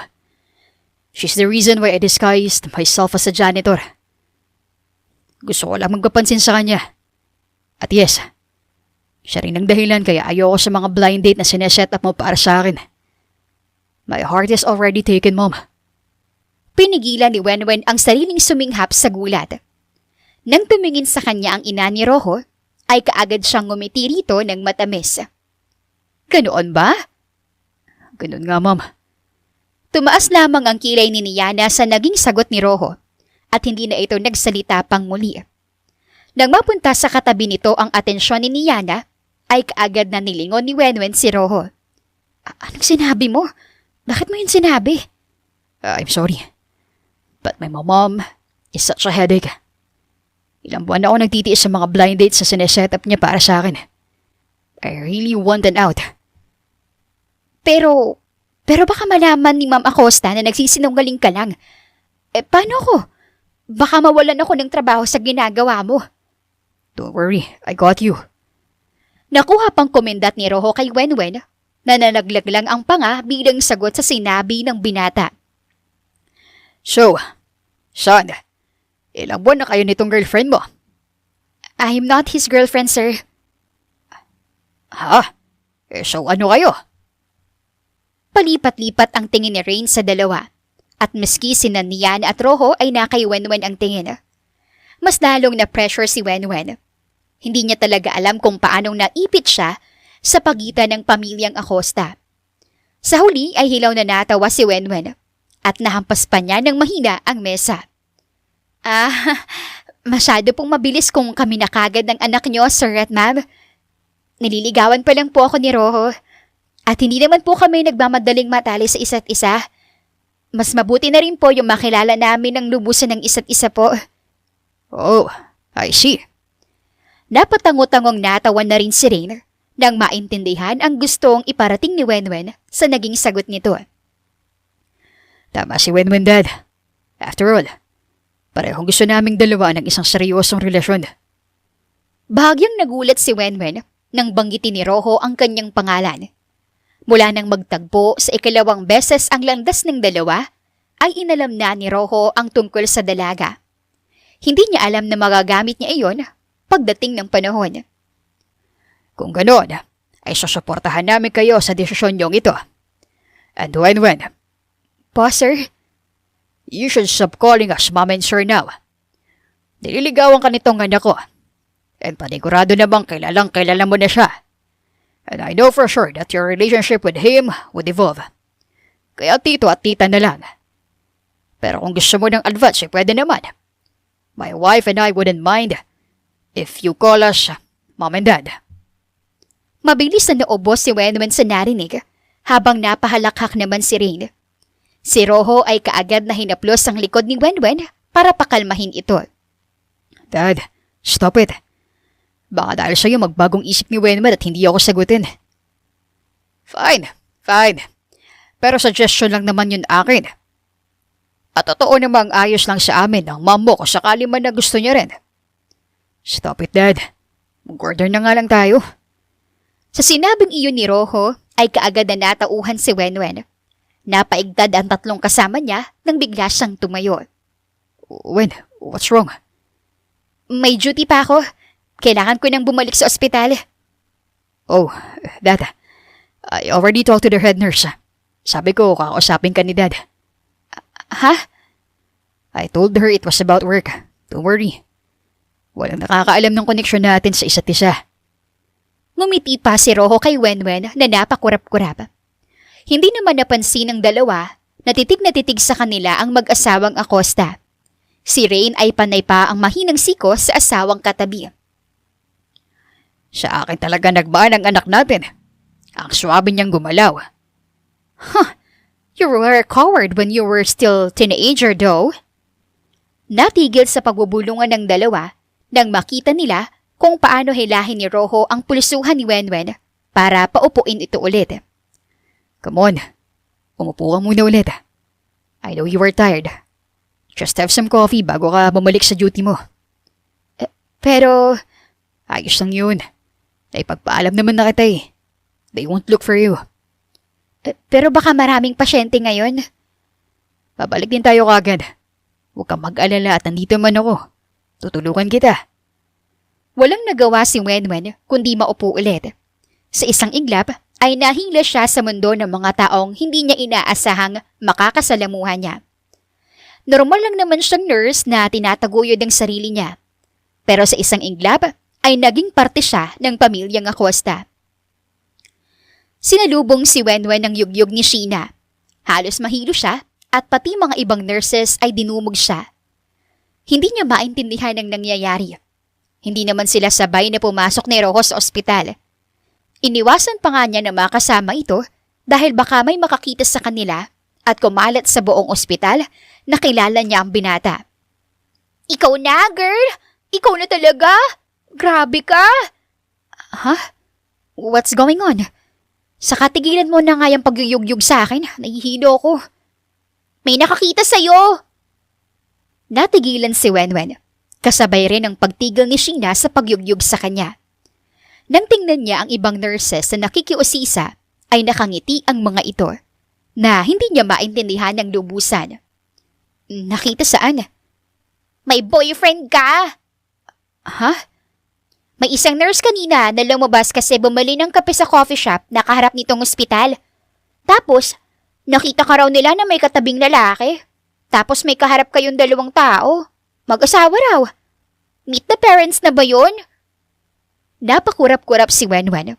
She's the reason why I disguised myself as a janitor. Gusto ko lang magpapansin sa kanya. At yes, siya rin ang dahilan kaya ayoko sa mga blind date na sineset up mo para sa akin. My heart is already taken, Mom. Pinigilan ni Wenwen ang sariling suminghap sa gulat. Nang tumingin sa kanya ang ina ni Rojo, ay kaagad siyang ngumiti rito ng matamis. Ganoon ba? Ganun nga, Mom. Tumaas lamang ang kilay ni Niana sa naging sagot ni Rojo at hindi na ito nagsalita pang muli. Nang mapunta sa katabi nito ang atensyon ni Niana, ay kaagad na nilingon ni Wenwen si Rojo. Anong sinabi mo? Bakit mo yun sinabi? I'm sorry. But my mom is such a headache. Ilang buwan na ako nagtitiis sa mga blind dates na sineset up niya para sa akin. I really want an out. Pero baka malaman ni Ma'am Acosta na nagsisinungaling ka lang. Paano ko? Baka mawalan ako ng trabaho sa ginagawa mo. Don't worry, I got you. Nakuha pang komendat ni Rojo kay Wenwen na nalaglag lang ang panga bilang sagot sa sinabi ng binata. So, son, ilang buwan na kayo nitong girlfriend mo? I'm not his girlfriend, sir. Ha? So ano kayo? Palipat-lipat ang tingin ni Rain sa dalawa. At maski sina Nian at Rojo ay nakay Wenwen ang tingin. Mas lalong na pressure si Wenwen. Hindi niya talaga alam kung paanong naipit siya sa pagitan ng pamilyang Acosta. Sa huli ay hilaw na natawa si Wenwen at nahampas pa niya ng mahina ang mesa. Masyado pong mabilis kung kami na kagad ng anak niyo, sir at ma'am. Nililigawan pa lang po ako ni Rojo. At hindi naman po kami nagmamadaling matali sa isa't isa. Mas mabuti na rin po yung makilala namin ng lubusan ng isa't isa po. Oh, I see. Napatangotangong natawan na rin si Rain nang maintindihan ang gustong iparating ni Wenwen sa naging sagot nito. Tama si Wenwen, Dad. After all, parehong gusto naming dalawa ng isang seryosong relasyon. Bahagyang nagulat si Wenwen nang banggitin ni Rojo ang kanyang pangalan. Mula nang magtagpo sa ikalawang beses ang landas ng dalawa, ay inalam na ni Rojo ang tungkol sa dalaga. Hindi niya alam na magagamit niya iyon pagdating ng panahon. Kung ganoon, ay susuportahan namin kayo sa desisyon niyong ito. And Wenwen, Po, sir? you should stop calling us Mom and Sir now. Nililigawan ka nitong anak ko. And panigurado namang kilala mo na siya. And I know for sure that your relationship with him would evolve. Kaya tito at tita na lang. Pero kung gusto mo ng advance, pwede naman. My wife and I wouldn't mind if you call us Mom and Dad. Mabilis na naubos si Wenwen sa narinig habang napahalakhak naman si Rain. Si Rojo ay kaagad na hinaplos ang likod ni Wenwen para pakalmahin ito. Dad, stop it. Baka dahil sa'yo magbagong isip ni Wenwen at hindi ako sagutin. Fine. Pero suggestion lang naman yun akin. At totoo namang ayos lang sa amin ng mom mo kung sakali man na gusto niya rin. Stop it, Dad. Mag-order na nga lang tayo. Sa sinabing iyon ni Rojo ay kaagad na natauhan si Wenwen. Napaigtad ang tatlong kasama niya nang bigla siyang tumayo. Wen, what's wrong? May duty pa ako. Kailangan ko nang bumalik sa ospital. Oh, Dad. I already talked to the head nurse. Sabi ko, kakausapin ka ni Dad. Ha? I told her it was about work. Don't worry. Walang nakakaalam ng koneksyon natin sa isa't isa. Ngumiti pa si Rojo kay Wenwen na napakurap-kurap. Hindi naman napansin ng dalawa na titig sa kanila ang mag-asawang Acosta. Si Rain ay panay pa ang mahinang siko sa asawang katabi. Sa akin talaga nagmaan ang anak natin. Ang swabe niyang gumalaw. You were a coward when you were still teenager though. Natigil sa pagbubulungan ng dalawa nang makita nila kung paano hilahin ni Rojo ang pulsuhan ni Wenwen para paupuin ito ulit. Come on, umupo ka muna ulit. I know you are tired. Just have some coffee bago ka bumalik sa duty mo. Pero, Ayos lang yun. Naipagpaalam naman na kita eh. They won't look for you. pero baka maraming pasyente ngayon. Babalik din tayo kagad. Huwag kang mag-alala at nandito man ako. Tutulungan kita. Walang nagawa si Wenwen kundi maupo ulit. Sa isang iglap ay nahila siya sa mundo ng mga taong hindi niya inaasahang makakasalamuhan niya. Normal lang naman siyang nurse na tinataguyod ang sarili niya. Pero sa isang iglap ay naging parte siya ng pamilyang Acosta. Sinalubong si Wenwen ng yugyug ni Sheena. Halos mahilo siya at pati mga ibang nurses ay dinumog siya. Hindi niya maintindihan ang nangyayari. Hindi naman sila sabay na pumasok ni Rojo sa ospital. Iniwasan pa nga niya na makasama ito dahil baka may makakita sa kanila at kumalat sa buong ospital na kilala niya ang binata. Ikaw na, girl! Ikaw na talaga! Grabe ka! Ha? What's going on? Saka tigilan mo na nga yung pagyuyugyug sa akin. Nahihilo ko. May nakakita sa'yo! Natigilan si Wenwen. Kasabay rin ang pagtigil ni Sheena sa pagyugyug sa kanya. Nang tingnan niya ang ibang nurses na nakikiusisa, ay nakangiti ang mga ito na hindi niya maintindihan ng lubusan. Nakita saan? May boyfriend ka! Ha? May isang nurse kanina na lumabas kasi bumili ng kape sa coffee shop na kaharap nitong ospital. Tapos, nakita ka raw nila na may katabing lalaki. Tapos may kaharap kayong dalawang tao. Mag-asawa raw. Meet the parents na ba yun? Napakurap-kurap si Wenwen.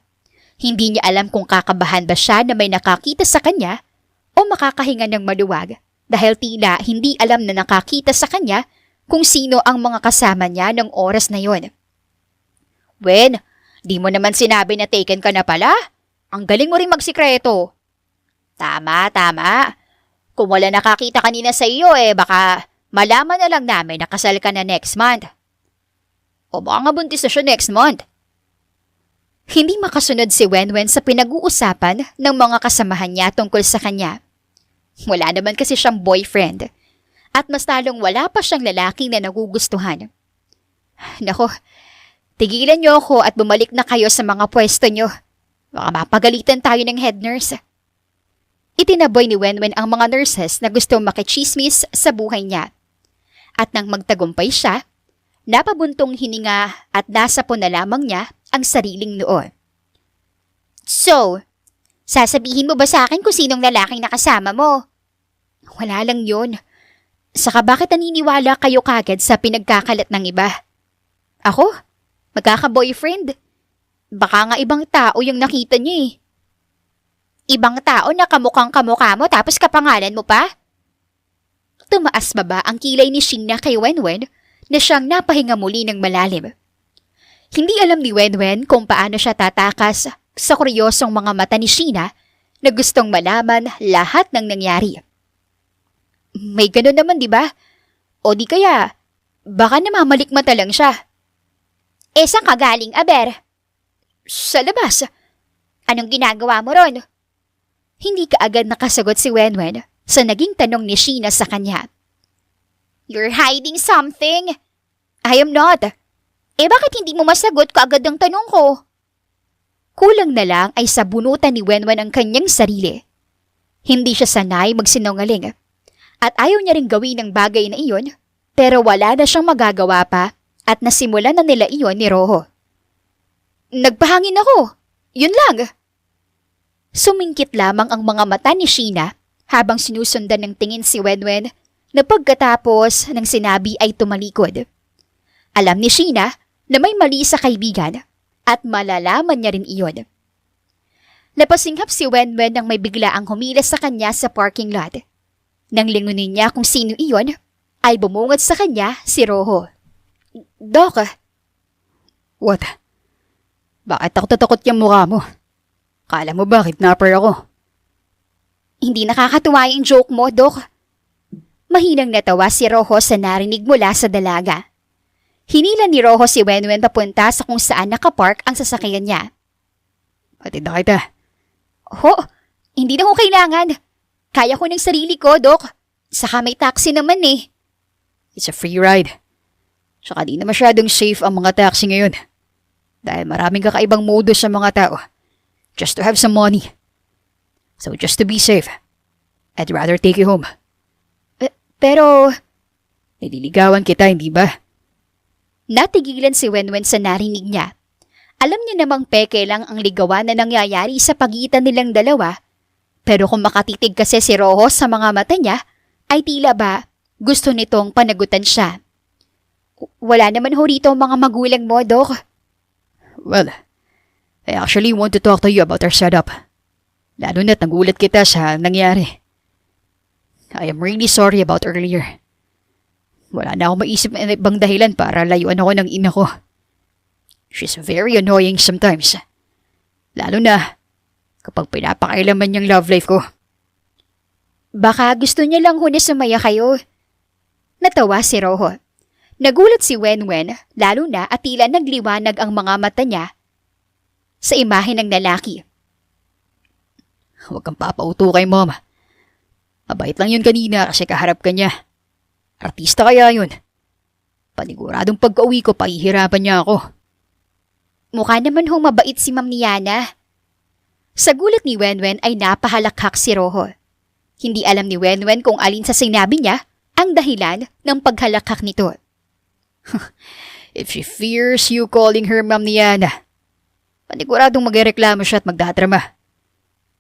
Hindi niya alam kung kakabahan ba siya na may nakakita sa kanya o makakahinga ng maluwag dahil tila hindi alam na nakakita sa kanya kung sino ang mga kasama niya ng oras na yon. Wen, di mo naman sinabi na taken ka na pala. Ang galing mo rin magsikreto. Tama. Kung wala nakakita kanina sa iyo baka malaman na lang namin na kasal ka na next month. O baka nga buntis na siya next month. Hindi makasunod si Wenwen sa pinag-uusapan ng mga kasamahan niya tungkol sa kanya. Wala naman kasi siyang boyfriend. At mas talong wala pa siyang lalaki na nagugustuhan. Nako, tigilan niyo ako at bumalik na kayo sa mga pwesto niyo. Baka mapagalitan tayo ng head nurse. Itinaboy ni Wenwen ang mga nurses na gusto makichismis sa buhay niya. At nang magtagumpay siya, napabuntong hininga at nasapo na lamang niya ang sariling noo. So, sasabihin mo ba sa akin kung sinong lalaking nakasama mo? Wala lang yun. Saka bakit naniniwala kayo kagad sa pinagkakalat ng iba? Ako? Magkaka-boyfriend? Baka nga ibang tao yung nakita niya Ibang tao na kamukhang kamukha mo tapos kapangalan mo pa? Tumaas ba ang kilay ni Sheena kay Wenwen na siyang napahinga muli ng malalim? Hindi alam ni Wenwen kung paano siya tatakas sa kuryosong mga mata ni Sheena na gustong malaman lahat ng nangyari. May ganun naman, di ba? O di kaya, baka namamalikmata lang siya. Saan ka galing, Aber? Sa labas. Anong ginagawa mo ron? Hindi kaagad nakasagot si Wenwen sa naging tanong ni Sheena sa kanya. You're hiding something? I am not. Bakit hindi mo masagot kaagad ang tanong ko? Kulang na lang ay sabunutan ni Wenwen ang kanyang sarili. Hindi siya sanay magsinungaling. At ayaw niya ring gawin ang bagay na iyon, pero wala na siyang magagawa pa at nasimulan na nila iyon ni Rojo. Nagpahangin ako. Yun lang. Sumingkit lamang ang mga mata ni Sheena habang sinusundan ng tingin si Wenwen na pagkatapos ng sinabi ay tumalikod. Alam ni Sheena na may mali sa kaibigan at malalaman niya rin iyon. Napasinghap si Wenwen nang may biglaang humilas sa kanya sa parking lot. Nang lingunin niya kung sino iyon, ay bumungad sa kanya si Rojo. Doc. What? Bakit ako tatakot yung mukha mo? Kala mo ba kidnapper ako? Hindi nakakatuwa yung joke mo, Doc. Mahinang natawa si Rojo sa narinig mula sa dalaga. Hinila ni Rojo si Wenwen papunta sa kung saan nakapark ang sasakyan niya. Hatid na kita. Ho, hindi na ko kailangan. Kaya ko ng sarili ko, Dok. Saka may taxi naman eh. It's a free ride. Tsaka di na masyadong safe ang mga taxi ngayon. Dahil maraming kakaibang modus sa mga tao. Just to have some money. So just to be safe, I'd rather take you home. Pero, Nililigawan kita, hindi ba? natigilan si Wenwen sa narinig niya. Alam niya namang peke lang ang ligawan na nangyayari sa pagitan nilang dalawa. Pero kung makatitig kasi si Rojo sa mga mata niya, ay tila ba gusto nitong panagutan siya. Wala naman ho rito ang mga magulang mo, Dok. Well, I actually want to talk to you about our setup. Lalo na't nagulat kita sa nangyari. I am really sorry about earlier. Wala na akong maisip na ibang dahilan para layuan ako ng ina ko. She's very annoying sometimes. Lalo na kapag pinapakailaman niyang love life ko. Baka gusto niya lang ho na sumaya kayo. Natawa si Rojo. Nagulat si Wenwen, lalo na at tila nagliwanag ang mga mata niya sa imahe ng lalaki. Huwag kang papauto kay mom. Mabait lang yun kanina kasi kaharap ka niya. Artista kaya yun. Paniguradong pagka-uwi ko, pahihirapan niya ako. Mukha naman hong mabait si Ma'am Niana. Sa gulat ni Wenwen ay napahalakhak si Rojo. Hindi alam ni Wenwen kung alin sa sinabi niya ang dahilan ng paghalakhak nito. If she fears you calling her Ma'am Niana, paniguradong magreklamo siya at magdadrama.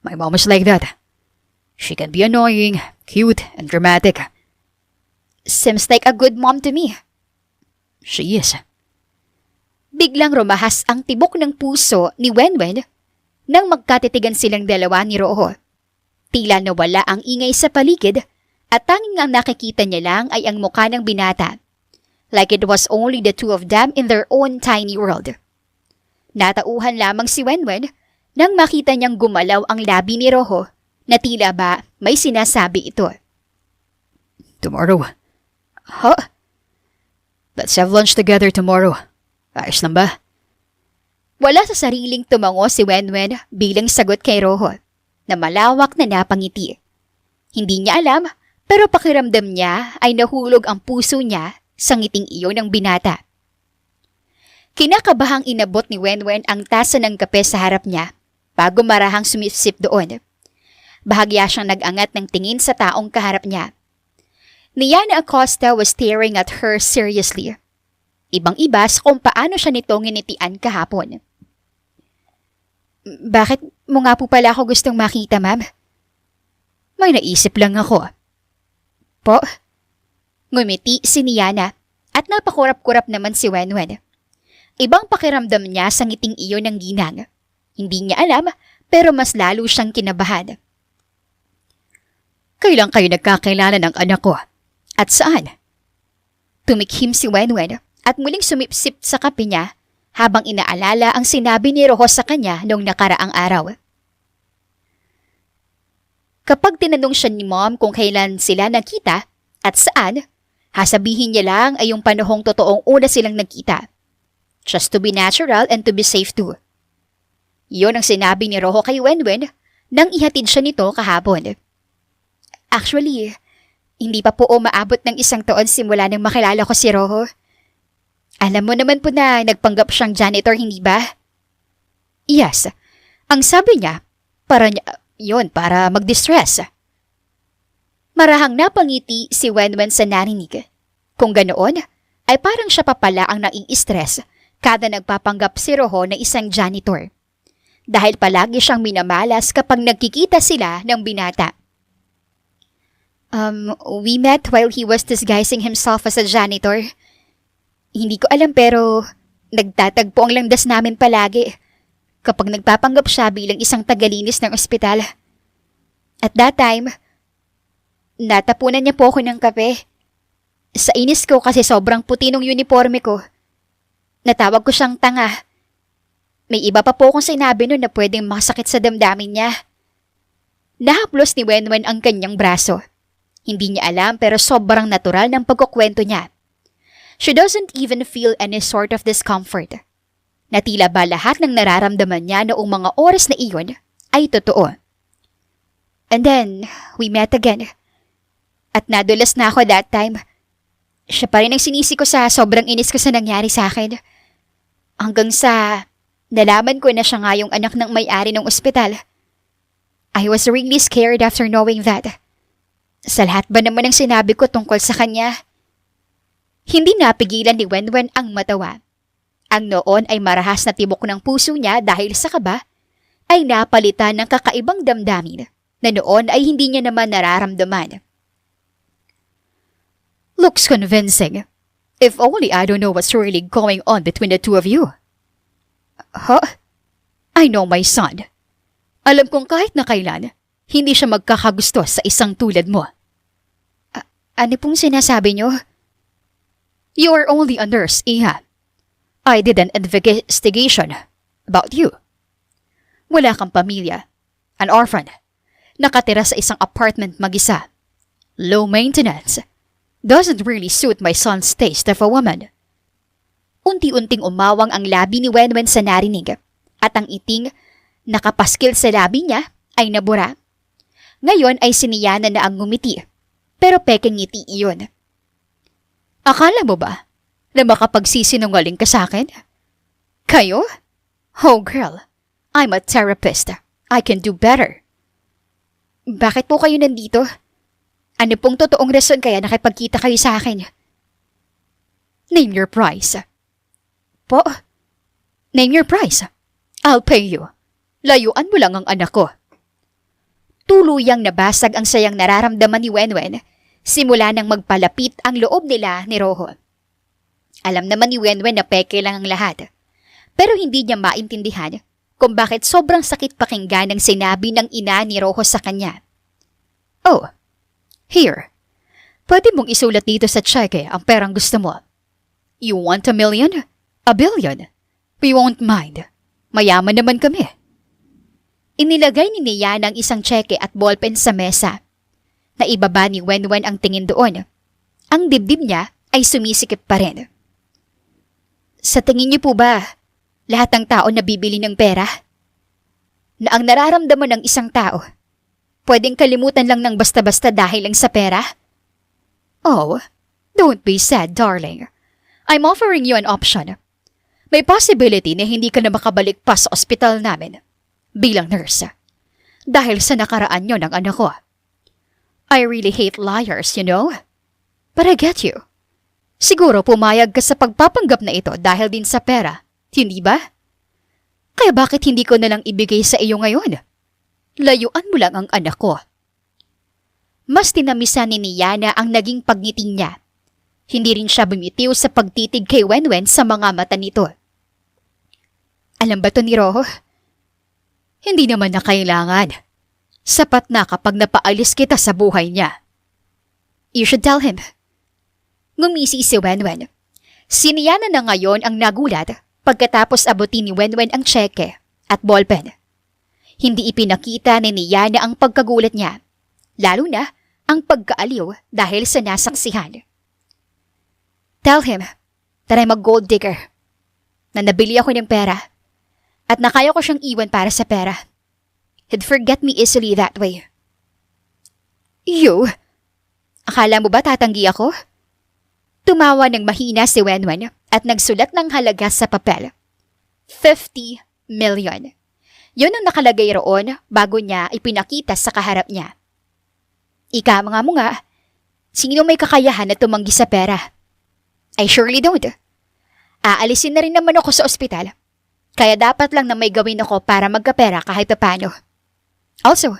My mom is like that. She can be annoying, cute, and dramatic. Seems like a good mom to me. She is. Biglang rumahas ang tibok ng puso ni Wenwen nang magkatitigan silang dalawa ni Rojo. Tila nawala ang ingay sa paligid at tanging ang nakikita niya lang ay ang mukha ng binata. Like it was only the two of them in their own tiny world. Natauhan lamang si Wenwen nang makita niyang gumalaw ang labi ni Rojo na tila ba may sinasabi ito. Tomorrow. Huh? Let's have lunch together tomorrow. Ayos lang ba? Wala sa sariling tumango si Wenwen bilang sagot kay Rojo na malawak na napangiti. Hindi niya alam pero pakiramdam niya ay nahulog ang puso niya sa ngiting iyon ng binata. Kinakabahang inabot ni Wenwen ang tasa ng kape sa harap niya bago marahang sumipsip doon. Bahagya siyang nag-angat ng tingin sa taong kaharap niya. Niana Acosta was staring at her seriously. Ibang-iba sa kung paano siya nito nginitian kahapon. Bakit mo nga po pala ako gustong makita, ma'am? May naisip lang ako. Po? Ngumiti si Niana at napakurap-kurap naman si Wenwen. Ibang pakiramdam niya sa ngiting iyon ng ginang. Hindi niya alam pero mas lalo siyang kinabahan. Kailan kayo nagkakilala ng anak ko? At saan? Tumikhim si Wenwen at muling sumipsip sa kape niya habang inaalala ang sinabi ni Rojo sa kanya noong nakaraang araw. Kapag tinanong siya ni Mom kung kailan sila nagkita at saan, hasabihin niya lang ay yung panahong totoong una silang nagkita. Just to be natural and to be safe too. Iyon ang sinabi ni Rojo kay Wenwen nang ihatid siya nito kahapon. Actually, hindi pa po umaabot ng 1 taon simula nang makilala ko si Rojo. Alam mo naman po na nagpanggap siyang janitor, hindi ba? Yes. Ang sabi niya, para mag-distress. Marahang napangiti si Wenwen sa narinig. Kung ganoon, ay parang siya pa pala ang nai-stress kada nagpapanggap si Rojo na isang janitor. Dahil palagi siyang minamalas kapag nagkikita sila ng binata. We met while he was disguising himself as a janitor. Hindi ko alam pero nagtatagpo ang landas namin palagi kapag nagpapanggap siya bilang isang tagalinis ng ospital. At that time, natapunan niya po ako ng kape. Sa inis ko kasi sobrang puti ng uniforme ko. Natawag ko siyang tanga. May iba pa po akong sinabi nun na pwedeng makasakit sa damdamin niya. Nahaplos ni Wenwen ang kanyang braso. Hindi niya alam pero sobrang natural ng pagkukwento niya. She doesn't even feel any sort of discomfort. Na tila ba lahat ng nararamdaman niya noong mga oras na iyon ay totoo. And then, we met again. At nadulas na ako that time. Siya pa rin ang sinisi ko sa sobrang inis ko sa nangyari sa akin. Hanggang sa nalaman ko na siya nga yung anak ng may-ari ng ospital. I was really scared after knowing that. Sa lahat ba naman ang sinabi ko tungkol sa kanya? Hindi napigilan ni Wenwen ang matawa. Ang noon ay marahas na tibok ng puso niya dahil sa kaba, ay napalitan ng kakaibang damdamin na noon ay hindi niya naman nararamdaman. Looks convincing. If only I don't know what's really going on between the two of you. Huh? I know my son. Alam kong kahit na kailan, hindi siya magkakagusto sa isang tulad mo. Ano pong sinasabi niyo? You are only a nurse, Iha. I did an investigation about you. Wala kang pamilya, an orphan, nakatira sa isang apartment mag-isa. Low maintenance. Doesn't really suit my son's taste of a woman. Unti-unting umawang ang labi ni Wenwen sa narinig at ang iting nakapaskil sa labi niya ay nabura. Ngayon ay siniyanan na ang ngumiti, pero pekeng ngiti iyon. Akala mo ba na makapagsisinungaling ka sa akin? Kayo? Oh girl, I'm a therapist. I can do better. Bakit po kayo nandito? Ano pong totoong rason kaya nakipagkita kayo sa akin? Name your price. Po? Name your price. I'll pay you. Layuan mo lang ang anak ko. Tuluyang nabasag ang sayang nararamdaman ni Wenwen simula nang magpalapit ang loob nila ni Rojo. Alam naman ni Wenwen na peke lang ang lahat. Pero hindi niya maintindihan kung bakit sobrang sakit pakinggan ang sinabi ng ina ni Rojo sa kanya. Oh, here. Pwede mong isulat dito sa cheque ang perang gusto mo. You want $1 million? $1 billion? We won't mind. Mayaman naman kami. Inilagay ni Nia ng isang cheque at ballpen sa mesa. Naibaba ni Wenwen ang tingin doon. Ang dibdib niya ay sumisikip pa rin. Sa tingin niyo po ba, lahat ng tao nabibili ng pera? Na ang nararamdaman ng isang tao, pwedeng kalimutan lang ng basta-basta dahil lang sa pera? Oh, don't be sad, darling. I'm offering you an option. May possibility na hindi ka na makabalik pa sa ospital namin bilang nurse dahil sa nakaraan nyo ng anak ko. I really hate liars, you know? But I get you. Siguro pumayag ka sa pagpapanggap na ito dahil din sa pera, hindi ba? Kaya bakit hindi ko nalang ibigay sa iyo ngayon? Layuan mo lang ang anak ko. Mas tinamisan ni Niana ang naging pagngiti niya. Hindi rin siya bumitiw sa pagtitig kay Wenwen sa mga mata nito. Alam ba to ni Rojo? Hindi naman na kailangan. Sapat na kapag napaalis kita sa buhay niya. You should tell him. Ngumisi si Wenwen. Si Niana na ngayon ang nagulat pagkatapos abutin ni Wenwen ang cheque at ballpen. Hindi ipinakita ni Niana ang pagkagulat niya, lalo na ang pagkaaliw dahil sa nasaksihan. Tell him that I'm a gold digger, na nabili ako ng pera at nakaya ko siyang iwan para sa pera. He'd forget me easily that way. You? Akala mo ba tatanggi ako? Tumawa ng mahina si Wenwen at nagsulat ng halaga sa papel. 50 million. Yun ang nakalagay roon bago niya ipinakita sa kaharap niya. Ika mga mo nga, sino may kakayahan na tumanggi sa pera? I surely don't. Aalisin na rin naman ako sa ospital. Kaya dapat lang na may gawin ako para magkapera kahit paano. Also,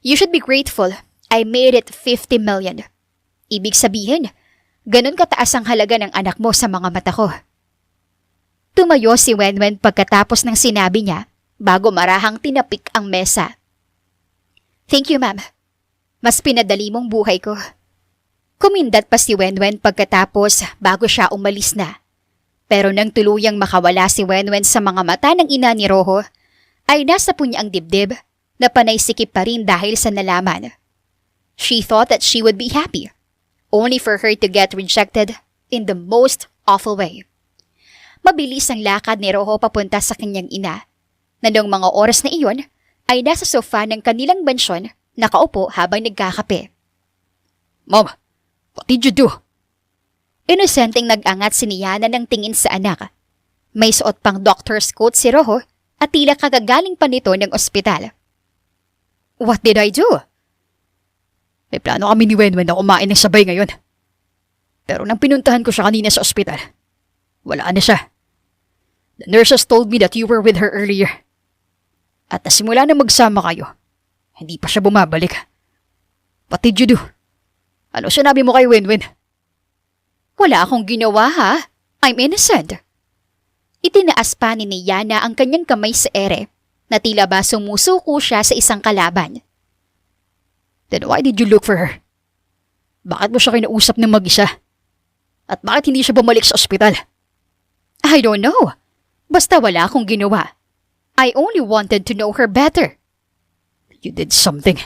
you should be grateful I made it 50 million. Ibig sabihin, ganun kataas ang halaga ng anak mo sa mga mata ko. Tumayo si Wenwen pagkatapos ng sinabi niya bago marahang tinapik ang mesa. Thank you, ma'am. Mas pinadali mong buhay ko. Kumindat pa si Wenwen pagkatapos bago siya umalis na. Pero nang tuluyang makawala si Wenwen sa mga mata ng ina ni Rojo, ay nasa punya ang dibdib na panay sikip pa rin dahil sa nalaman. She thought that she would be happy, only for her to get rejected in the most awful way. Mabilis ang lakad ni Rojo papunta sa kanyang ina, na noong mga oras na iyon ay nasa sofa ng kanilang mansyon nakaupo habang nagkakape. Mom, what did you do? Inosenteng nag-angat si Yana ng tingin sa anak. May suot pang doctor's coat si Rojo at tila kagagaling pa nito ng ospital. What did I do? May plano kami ni Wenwen na kumain ng sabay ngayon. Pero nang pinuntahan ko siya kanina sa ospital, wala na siya. The nurses told me that you were with her earlier. At nasimula na magsama kayo, hindi pa siya bumabalik. What did you do? Ano sinabi mo kay Wenwen? Wala akong ginawa ha. I'm innocent. Itinaas pa ni Yana ang kanyang kamay sa ere na tila ba sumusuko siya sa isang kalaban. Then why did you look for her? Bakit mo siya kinausap ng mag-isa? At bakit hindi siya bumalik sa ospital? I don't know. Basta wala akong ginawa. I only wanted to know her better. You did something.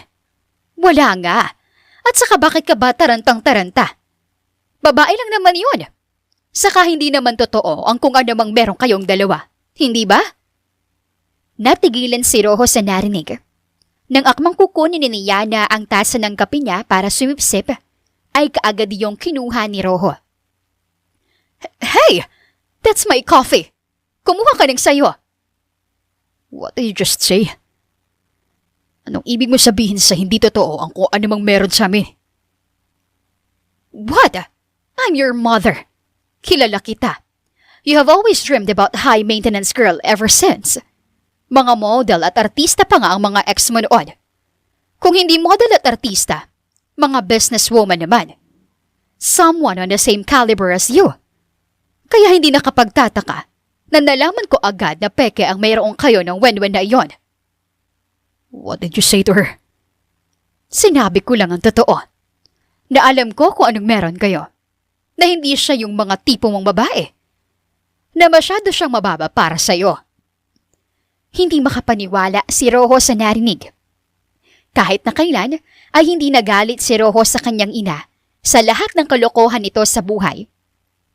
Wala nga. At saka bakit ka ba tarantang-taranta? Babae lang naman yun. Saka hindi naman totoo ang kung ano mang meron kayong dalawa. Hindi ba? Natigilan si Rojo sa narinig. Nang akmang kukunin ni Yana ang tasa ng kape niya para sumipsip, ay kaagad yung kinuha ni Rojo. Hey! That's my coffee! Kumuha ka ng sayo. What did you just say? Anong ibig mo sabihin sa hindi totoo ang kung ano mang meron sa amin? What? I'm your mother. Kilala kita. You have always dreamed about high-maintenance girl ever since. Mga model at artista pa nga ang mga ex mo noon. Kung hindi model at artista, mga businesswoman naman. Someone on the same caliber as you. Kaya hindi nakapagtataka na nalaman ko agad na peke ang mayroong kayo ng Wenwen na iyon. What did you say to her? Sinabi ko lang ang totoo. Na alam ko kung anong meron kayo. Na hindi siya yung mga tipo mong babae. Na masyado siyang mababa para sa'yo. Hindi makapaniwala si Rojo sa narinig. Kahit na kailan ay hindi nagalit si Rojo sa kanyang ina sa lahat ng kalokohan nito sa buhay.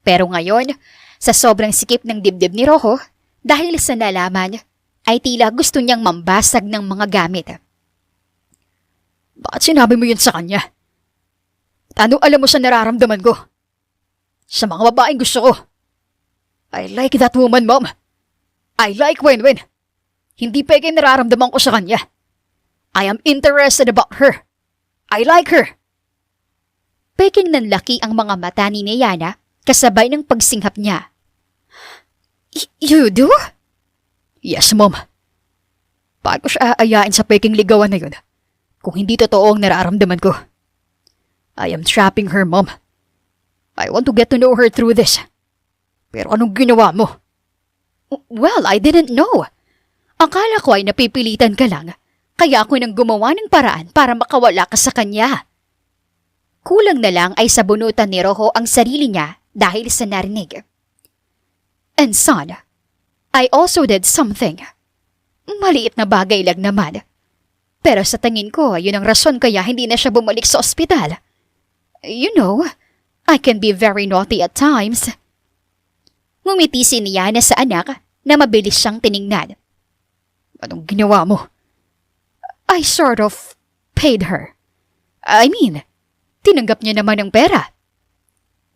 Pero ngayon, sa sobrang sikip ng dibdib ni Rojo, dahil sa nalaman, ay tila gusto niyang mambasag ng mga gamit. Bakit sinabi mo yun sa kanya? At anong alam mo sa nararamdaman ko? Sa mga babaeng gusto ko. I like that woman, Mom. I like Wenwen. Hindi peke nararamdaman ko sa kanya. I am interested about her. I like her. Peking nanlaki ang mga mata ni Yana kasabay ng pagsinghap niya. You do? Yes, Mom. Paano ko siya aayain sa peking ligawan na yun kung hindi totoo ang nararamdaman ko? I am trapping her, Mom. I want to get to know her through this. Pero anong ginawa mo? Well, I didn't know. Akala ko ay napipilitan ka lang, kaya ako nang gumawa ng paraan para makawala ka sa kanya. Kulang na lang ay sabunutan ni Rojo ang sarili niya dahil sa narinig. And son, I also did something. Maliit na bagay lang naman. Pero sa tingin ko, yun ang rason kaya hindi na siya bumalik sa ospital. You know, I can be very naughty at times. Ngumiti si Yana sa anak na mabilis siyang tiningnan. Anong ginawa mo? I sort of paid her. I mean, tinanggap niya naman ang pera.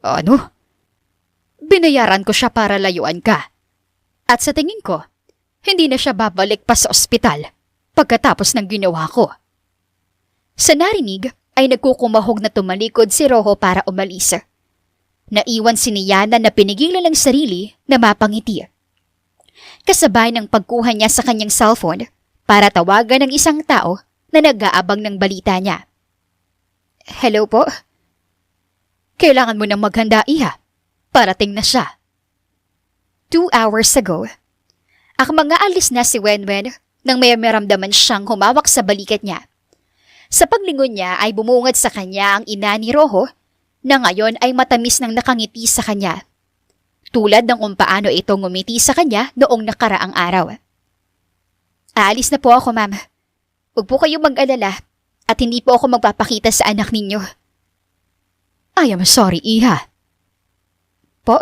Ano? Binayaran ko siya para layuan ka. At sa tingin ko, hindi na siya babalik pa sa ospital pagkatapos ng ginawa ko. Sa narinig ay nagkukumahog na tumalikod si Rojo para umalis. Naiwan si Yana na pinigilan ng sarili na mapangiti. Kasabay ng pagkuha niya sa kanyang cellphone para tawagan ng isang tao na nag-aabang ng balita niya. Hello po? Kailangan mo nang maghanda, iha. Parating na siya. 2 hours ago, akmang aalis na si Wenwen nang may maramdaman siyang humawak sa balikat niya. Sa paglingon niya ay bumungad sa kanya ang ina ni Rojo na ngayon ay matamis nang nakangiti sa kanya. Tulad ng kung paano ito ngumiti sa kanya noong nakaraang araw. Aalis na po ako, ma'am. Huwag po kayong mag-alala at hindi po ako magpapakita sa anak ninyo. I am sorry, iha. Po,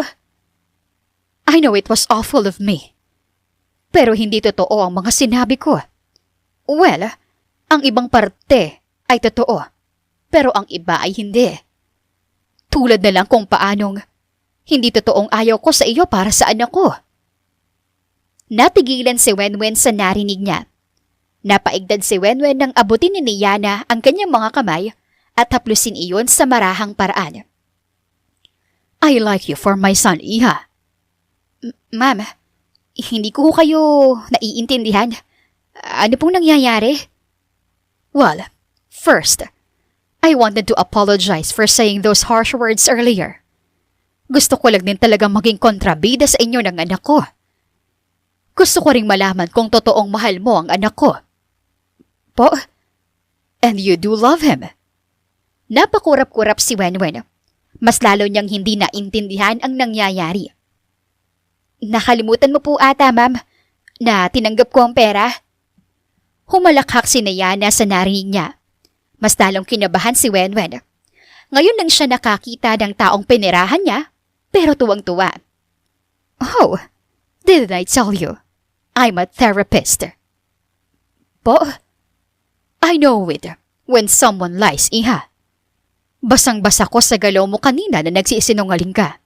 I know it was awful of me. Pero hindi totoo ang mga sinabi ko. Well, ang ibang parte ay totoo, pero ang iba ay hindi. Tulad na lang kung paanong hindi totoong ayaw ko sa iyo para sa anak ko. Natigilan si Wenwen sa narinig niya. Napaigdad si Wenwen nang abutin ni Yana ang kanyang mga kamay at haplusin iyon sa marahang paraan. I like you for my son, Iha. Ma'am, hindi ko kayo naiintindihan. Ano pong nangyayari? Well, first, I wanted to apologize for saying those harsh words earlier. Gusto ko lang din talagang maging kontrabida sa inyo ng anak ko. Gusto ko ring malaman kung totoong mahal mo ang anak ko. Po, and you do love him. Napakurap-kurap si Wenwen. Mas lalo niyang hindi naintindihan ang nangyayari. Nakalimutan mo po ata, ma'am, na tinanggap ko ang pera. Humalakhak si Yana sa narinig niya. Mas lalong kinabahan si Wenwen. Ngayon lang siya nakakita ng taong pinirahan niya, pero tuwang-tuwa. Oh, didn't I tell you? I'm a therapist. Po, I know it when someone lies, Iha. Basang-basa ko sa galaw mo kanina na nagsisinungaling ka.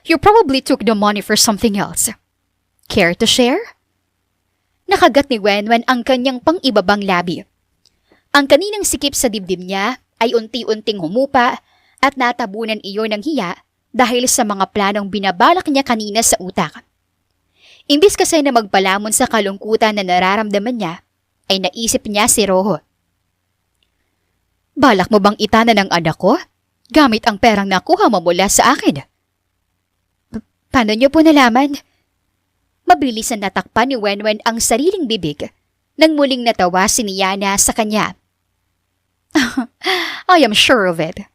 You probably took the money for something else. Care to share? Nakagat ni Wenwen ang kanyang pang-ibabang labi. Ang kaninang sikip sa dibdib niya ay unti-unting humupa at natabunan iyon ng hiya dahil sa mga planong binabalak niya kanina sa utak. Imbis kasi na magpalamon sa kalungkutan na nararamdaman niya, ay naisip niya si Roho. Balak mo bang itanan ng anak ko gamit ang perang nakuha mo mula sa akin? Paano niyo po nalaman? Mabilis na natakpan ni Wenwen ang sariling bibig nang muling natawa si Yana sa kanya. I am sure of it.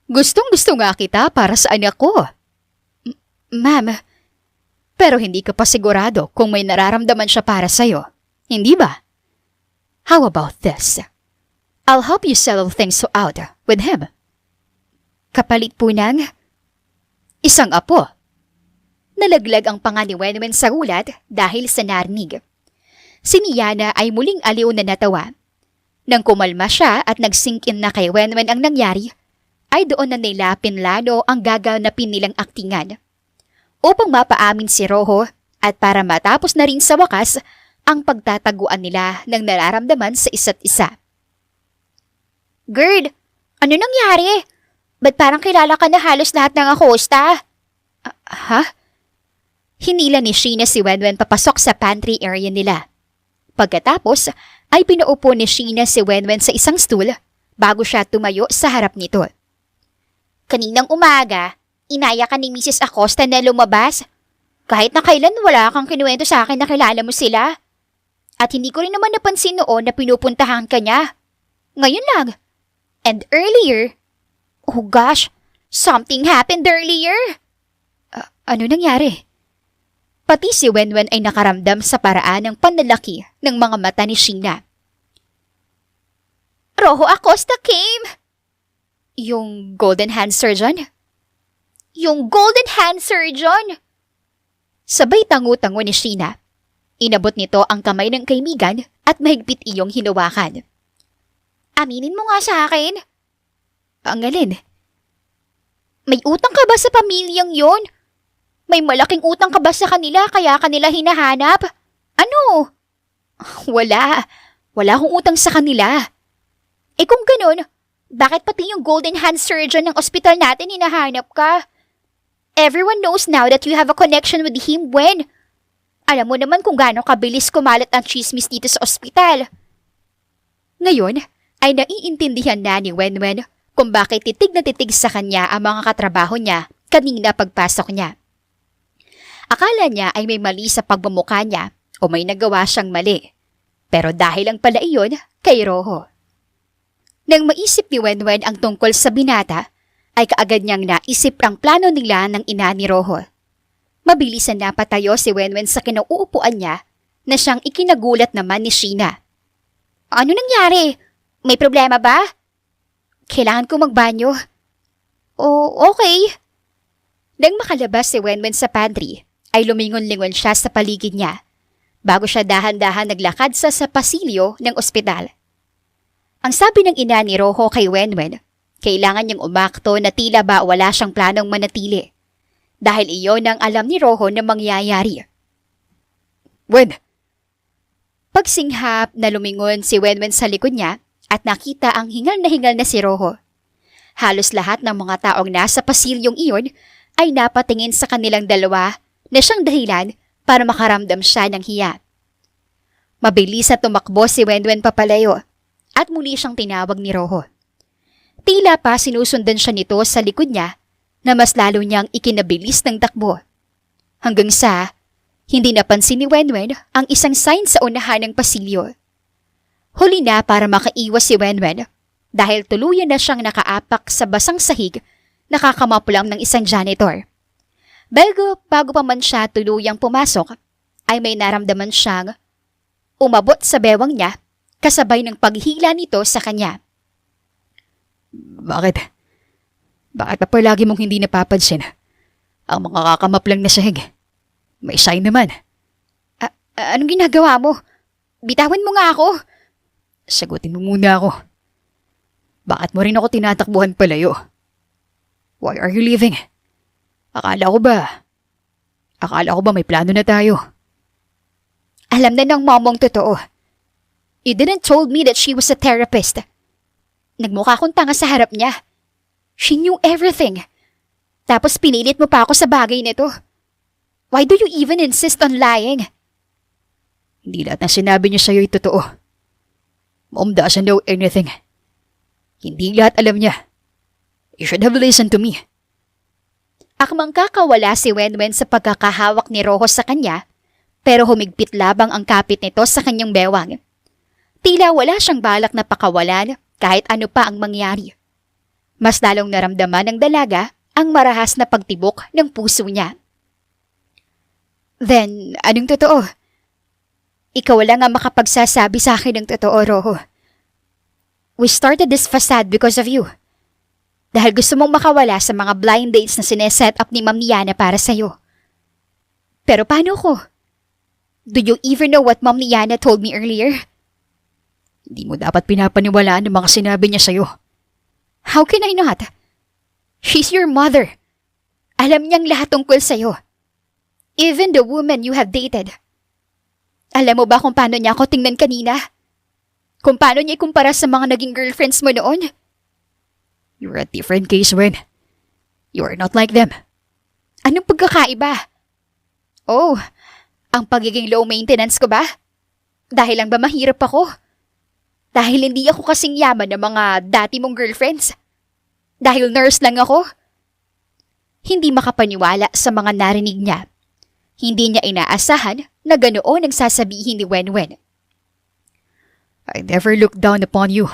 Gustong-gusto nga kita para sa anak ko. Ma'am, pero hindi ka pa sigurado kung may nararamdaman siya para sa'yo. Hindi ba? How about this? I'll help you settle things out with him. Kapalit po ng isang apo. Nalaglag ang panga ni Wenwen sa ulat dahil sa narinig. Si Yana ay muling aliw na natawa. Nang kumalma siya at nag-sink-in na kay Wenwen ang nangyari, ay doon na nilapin lalo ang gaganapin nilang aktingan. Upang mapaamin si Roho at para matapos na rin sa wakas ang pagtataguan nila ng nararamdaman sa isa't isa. Gerd, ano nangyari? Ba't parang kilala ka na halos lahat ng Acosta? Ha? Hinila ni Sheena si Wenwen papasok sa pantry area nila. Pagkatapos ay pinaupo ni Sheena si Wenwen sa isang stool bago siya tumayo sa harap nito. Kaninang umaga, inaya ka ni Mrs. Acosta na lumabas. Kahit na kailan wala kang kinuwento sa akin na kilala mo sila. At hindi ko rin naman napansin noon na pinupuntahan ka niya. Ngayon lang. And earlier. Oh gosh, something happened earlier. Ano nangyari? Pati si Wenwen ay nakaramdam sa paraan ng panlalaki ng mga mata ni Sheena. Roho Acosta came. Yung Golden Hand Surgeon? Yung Golden Hand Surgeon? Sabay tango-tango ni Sheena. Inabot nito ang kamay ng kaibigan at mahigpit iyong hinawakan. Aminin mo nga sa akin. Ang alin? May utang ka ba sa pamilyang yon? May malaking utang ka ba sa kanila kaya kanila hinahanap? Ano? Wala. Wala akong utang sa kanila. Eh kung ganun, bakit pati yung Golden Hand Surgeon ng ospital natin hinahanap ka? Everyone knows now that you have a connection with him when... Alam mo naman kung gaano kabilis kumalat ang chismis dito sa ospital. Ngayon ay naiintindihan na ni Wenwen kung bakit titig na titig sa kanya ang mga katrabaho niya kanina pagpasok niya. Akala niya ay may mali sa pagmumukha niya o may nagawa siyang mali. Pero dahil lang pala iyon kay Roho. Nang maisip ni Wenwen ang tungkol sa binata, ay kaagad niyang naisip ang plano nila ng ina ni Roho. Mabilis na napatayo si Wenwen sa kinauupuan niya na siyang ikinagulat naman ni Sheena. Ano nangyari? May problema ba? Kailangan ko magbanyo. Oh, okay. Nang makalabas si Wenwen sa pantry, ay lumingon-lingon siya sa paligid niya bago siya dahan-dahan naglakad sa pasilyo ng ospital. Ang sabi ng ina ni Rojo kay Wenwen, kailangan niyang umakto na tila ba wala siyang planong manatili dahil iyon ang alam ni Rojo na mangyayari. Wen, Pagsinghap na lumingon si Wenwen sa likod niya at nakita ang hingal na si Rojo. Halos lahat ng mga taong nasa pasilyong iyon ay napatingin sa kanilang dalawa na siyang dahilan para makaramdam siya ng hiya. Mabilis na tumakbo si Wenwen papalayo at muli siyang tinawag ni Rojo. Tila pa sinusundan siya nito sa likod niya na mas lalo niyang ikinabilis ng takbo. Hanggang sa hindi napansin ni Wenwen ang isang sign sa unahan ng pasilyo. Huli na para makaiwas si Wenwen dahil tuluyan na siyang nakaapak sa basang sahig nakakamaplam ng isang janitor. Bago pa man siya tuluyang pumasok, ay may naramdaman siyang umabot sa bewang niya kasabay ng paghila nito sa kanya. Bakit? Bakit pa palagi mong hindi napapansin ang mga kakamaplang na sahig? May sign naman. Anong ginagawa mo? Bitawan mo nga ako. Sagutin mo muna ako. Bakit mo rin ako tinatakbuhan palayo? Why are you leaving? Akala ko ba may plano na tayo? Alam na ng momong totoo. You didn't told me that she was a therapist. Nagmukha akong tanga sa harap niya. She knew everything. Tapos pinilit mo pa ako sa bagay nito. Why do you even insist on lying? Hindi lahat ng sinabi niya sa'yo ay totoo. Mom doesn't know anything. Hindi lahat alam niya. You should have listened to me. Akmang kakawala si Wenwen sa pagkakahawak ni Rojo sa kanya, pero humigpit labang ang kapit nito sa kanyang bewang. Tila wala siyang balak na pakawalan kahit ano pa ang mangyari. Mas lalong naramdaman ng dalaga ang marahas na pagtibok ng puso niya. Then, anong totoo? Ikaw lang ang makapagsasabi sa akin ng totoo, Rojo. We started this facade because of you. Dahil gusto mong makawala sa mga blind dates na sineset up ni Ma'am Niana para sa'yo. Pero paano ko? Do you even know what Ma'am Niana told me earlier? Hindi mo dapat pinapaniwalaan ang mga sinabi niya sa'yo. How can I not? She's your mother. Alam niyang lahat tungkol sa'yo. Even the woman you have dated. Alam mo ba kung paano niya ako tingnan kanina? Kung paano niya ikumpara sa mga naging girlfriends mo noon? You're a different case, Wen. You are not like them. Anong pagkakaiba? Oh, ang pagiging low maintenance ko ba? Dahil lang ba mahirap ako? Dahil hindi ako kasing yaman ng mga dati mong girlfriends? Dahil nurse lang ako? Hindi makapaniwala sa mga narinig niya. Hindi niya inaasahan na ganoon ang sasabihin ni Wenwen. I never looked down upon you.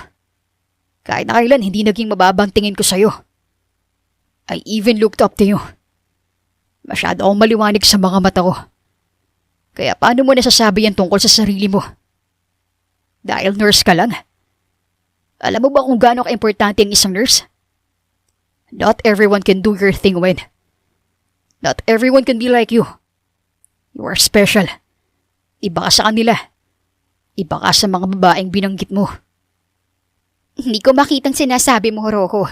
Kahit na kailan hindi naging mababang tingin ko sa'yo. I even looked up to you. Masyado akong maliwanag sa mga mata ko. Kaya paano mo nasasabi yan tungkol sa sarili mo? Dahil nurse ka lang? Alam mo ba kung gaano ka-importante ang isang nurse? Not everyone can do your thing, Wen. Not everyone can be like you. You are special. Iba ka sa kanila. Iba ka sa mga babaeng binanggit mo. Hindi ko makitang sinasabi mo, Rojo.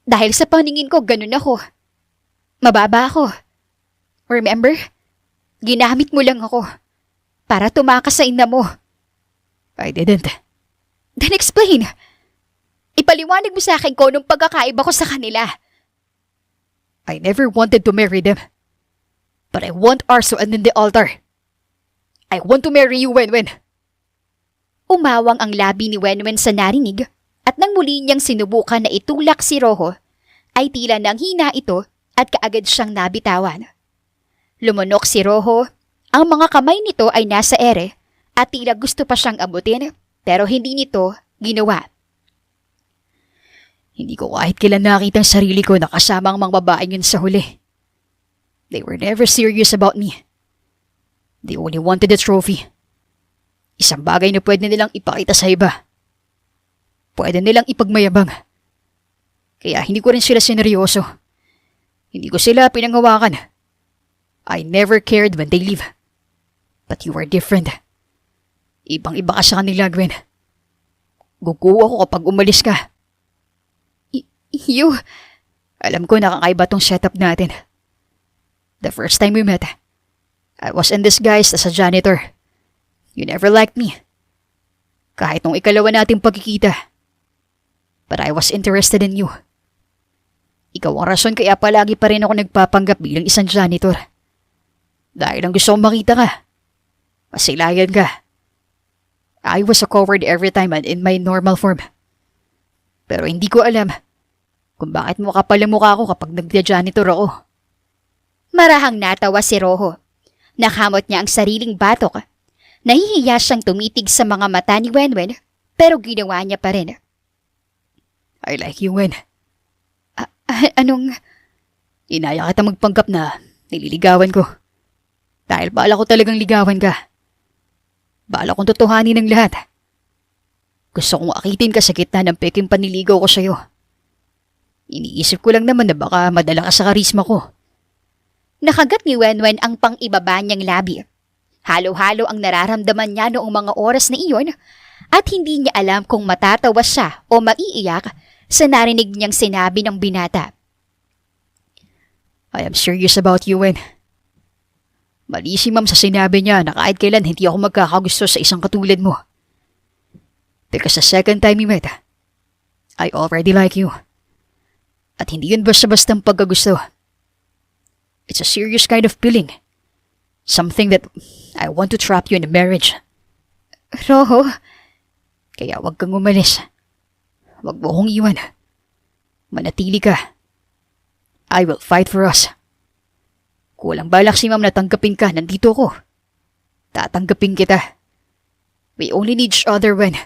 Dahil sa paningin ko, ganun ako. Mababa ako. Remember? Ginamit mo lang ako para tumakas sa ina mo. I didn't. Then explain. Ipaliwanag mo sa akin ko nung pagkakaiba ko sa kanila. I never wanted to marry them. But I want ours to end in the altar. I want to marry you, Wenwen. Umawang ang labi ni Wenwen sa narinig at nang muli niyang sinubukan na itulak si Rojo, ay tila nang hina ito at kaagad siyang nabitawan. Lumunok si Rojo, ang mga kamay nito ay nasa ere at tila gusto pa siyang abutin pero hindi nito ginawa. Hindi ko kahit kailan nakita ang sarili ko na kasama ang mga babaeng yun sa huli. They were never serious about me. They only wanted the trophy. Isang bagay na pwede nilang ipakita sa iba. Pwede nilang ipagmayabang. Kaya hindi ko rin sila sineryoso. Hindi ko sila pinanghawakan. I never cared when they leave. But you are different. Ibang-iba ka sa kanila, Gwen. Guguwa ko kapag umalis ka. You... Alam ko nakakaiba tong setup natin. The first time we met, I was in disguise as a janitor. You never liked me. Kahit nung ikalawa nating pagkikita. But I was interested in you. Ikaw ang rason kaya palagi pa rin ako nagpapanggap bilang isang janitor. Dahil ang gusto kong makita ka. Masilayan ka. I was a coward every time I'm in my normal form. Pero hindi ko alam kung bakit mo kapal ang mukha ko kapag nagja-janitor ako. Marahang natawa si Rojo. Nakamot niya ang sariling batok. Nahihiya siyang tumitig sa mga mata ni Wenwen, pero ginawa niya pa rin. I like you, Wen. Anong... Inaya kita magpanggap na nililigawan ko. Dahil bala ko talagang ligawan ka. Bala kong totohanin ng lahat. Gusto kong akitin ka sa gitna ng peking paniligaw ko sa'yo. Iniisip ko lang naman na baka madala ka sa karisma ko. Nakagat ni Wenwen ang pang-ibaba niyang labi. Halo-halo ang nararamdaman niya noong mga oras na iyon at hindi niya alam kung matatawa siya o maiiyak sa narinig niyang sinabi ng binata. I am serious about you, Wen. Mali si Ma'am sa sinabi niya na kahit kailan hindi ako magkakagusto sa isang katulad mo. Because the second time we met, I already like you. At hindi yun basta-bastang pagkagusto. It's a serious kind of feeling. Something that I want to trap you in a marriage. Rojo, Kaya wag kang umalis. Wag mo akong iwan. Manatili ka. I will fight for us. Kulang balak si Ma'am na tanggapin ka, nandito ko. Tatanggapin kita. We only need each other when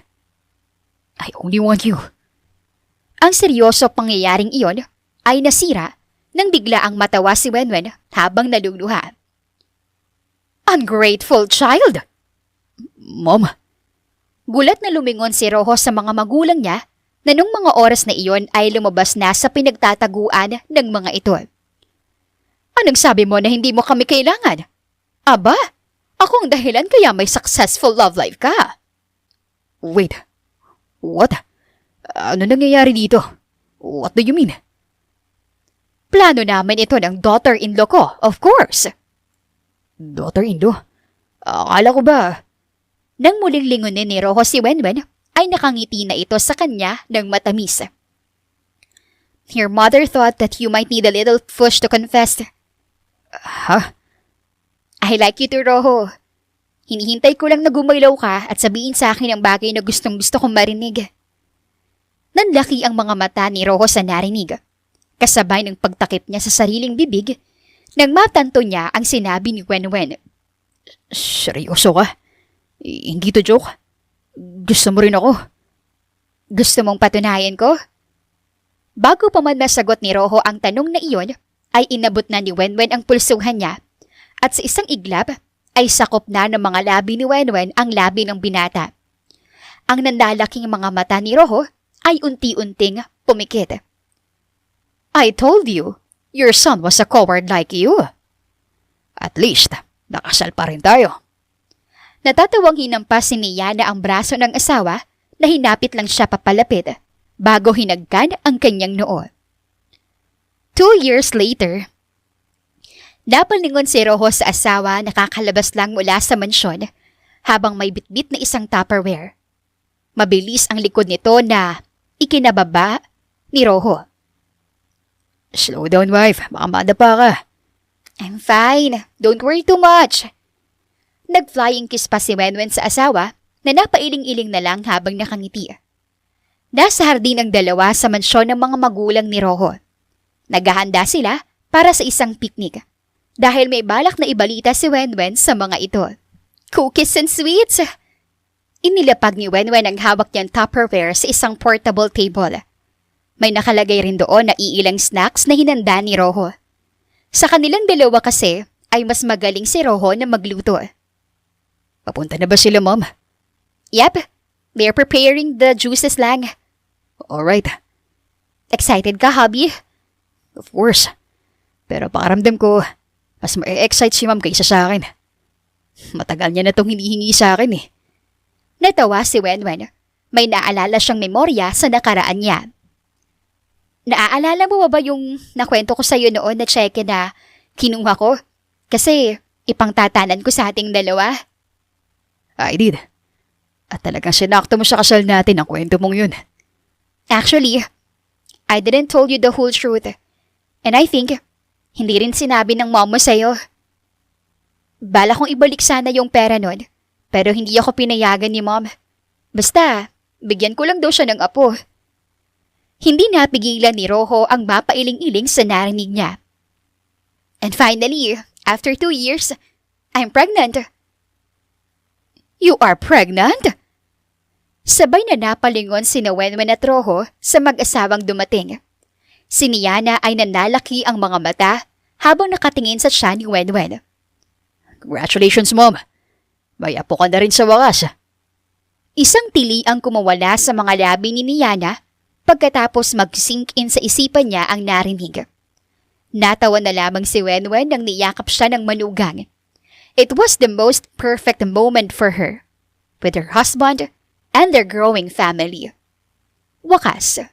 I only want you. ang seryoso pangyayaring iyon ay nasira nang bigla ang matawa si Wenwen habang naluluha. Ungrateful child! Mom? Gulat na lumingon si Rojo sa mga magulang niya na nung mga oras na iyon ay lumabas na sa pinagtataguan ng mga ito. Anong sabi mo na hindi mo kami kailangan? Aba, ako ang dahilan kaya may successful love life ka. Wait, what? Ano nangyayari dito? What do you mean? Plano namin ito ng daughter-in-law ko, of course. Daughter-in-law? Akala ko ba? Nang muling lingunin ni Rojo si Wenwen, ay nakangiti na ito sa kanya ng matamis. Your mother thought that you might need a little push to confess. Ha? I like you too, Rojo. Hinihintay ko lang na gumalaw ka at sabihin sa akin ang bagay na gustong gusto kong marinig. Nanlaki ang mga mata ni Rojo sa narinig, kasabay ng pagtakip niya sa sariling bibig nang matanto niya ang sinabi ni Wenwen. Seryoso ka? Hindi to joke? Gusto mo rin ako? Gusto mong patunayan ko? Bago pa man nasagot ni Rojo ang tanong na iyon, ay inabot na ni Wenwen ang pulsuhan niya at sa isang iglap ay sakop na ng mga labi ni Wenwen ang labi ng binata. Ang nanlalaking mga mata ni Rojo ay unti-unting pumikit. I told you, your son was a coward like you. At least, nakasal pa rin tayo. Natatawang hinampas ni Yana ang braso ng asawa na hinapit lang siya papalapit bago hinagkan ang kanyang noo. 2 years later, napalingon si Rojo sa asawa na kakalabas lang mula sa mansyon habang may bitbit na isang Tupperware. Mabilis ang likod nito na ikinababa ni Rojo. Slow down, wife. Baka madapa ka. I'm fine. Don't worry too much. Nag-flying kiss pa si Wenwen sa asawa na napailing-iling na lang habang nakangiti. Nasa hardin ang dalawa sa mansyon ng mga magulang ni Rojo. Naghahanda sila para sa isang picnic dahil may balak na ibalita si Wenwen sa mga ito. Cookies and sweets! Inilapag ni Wenwen ang hawak niyang Tupperware sa isang portable table. May nakalagay rin doon na iilang snacks na hinanda ni Rojo. Sa kanilang dalawa kasi ay mas magaling si Rojo na magluto. Papunta na ba sila, Mom? Yep, they're preparing the juices lang. Alright. Excited ka, hubby? Of course. Pero pakaramdam ko, mas ma-excite si ma'am kaysa sa akin. Matagal niya na itong hinihingi sa akin eh. Natawa si Wenwen. May naalala siyang memorya sa nakaraan niya. Naaalala mo ba yung nakwento ko sa'yo noon na cheque na kinuha ko? Kasi ipangtatanan ko sa ating dalawa. I did. At talagang sinakto mo sa kasal natin ang kwento mong yun. Actually, I didn't told you the whole truth. And I think, hindi rin sinabi ng mom mo sa'yo. Bala kong ibalik sana yung pera nun, pero hindi ako pinayagan ni mom. Basta, bigyan ko lang daw siya ng apo. Hindi napigilan ni Rojo ang mapailing-iling sa narinig niya. And finally, after 2 years, I'm pregnant. You are pregnant? Sabay na napalingon sina Wenwen at Rojo sa mag-asawang dumating. Si Niana ay nanalaki ang mga mata habang nakatingin sa siya ni Wenwen. Congratulations, Mom. May apo ka na rin sa wakas. Isang tili ang kumawala sa mga labi ni Niana pagkatapos mag-sink in sa isipan niya ang narinig. Natawa na lamang si Wenwen nang niyakap siya ng manugang. It was the most perfect moment for her, with her husband and their growing family. Wakas.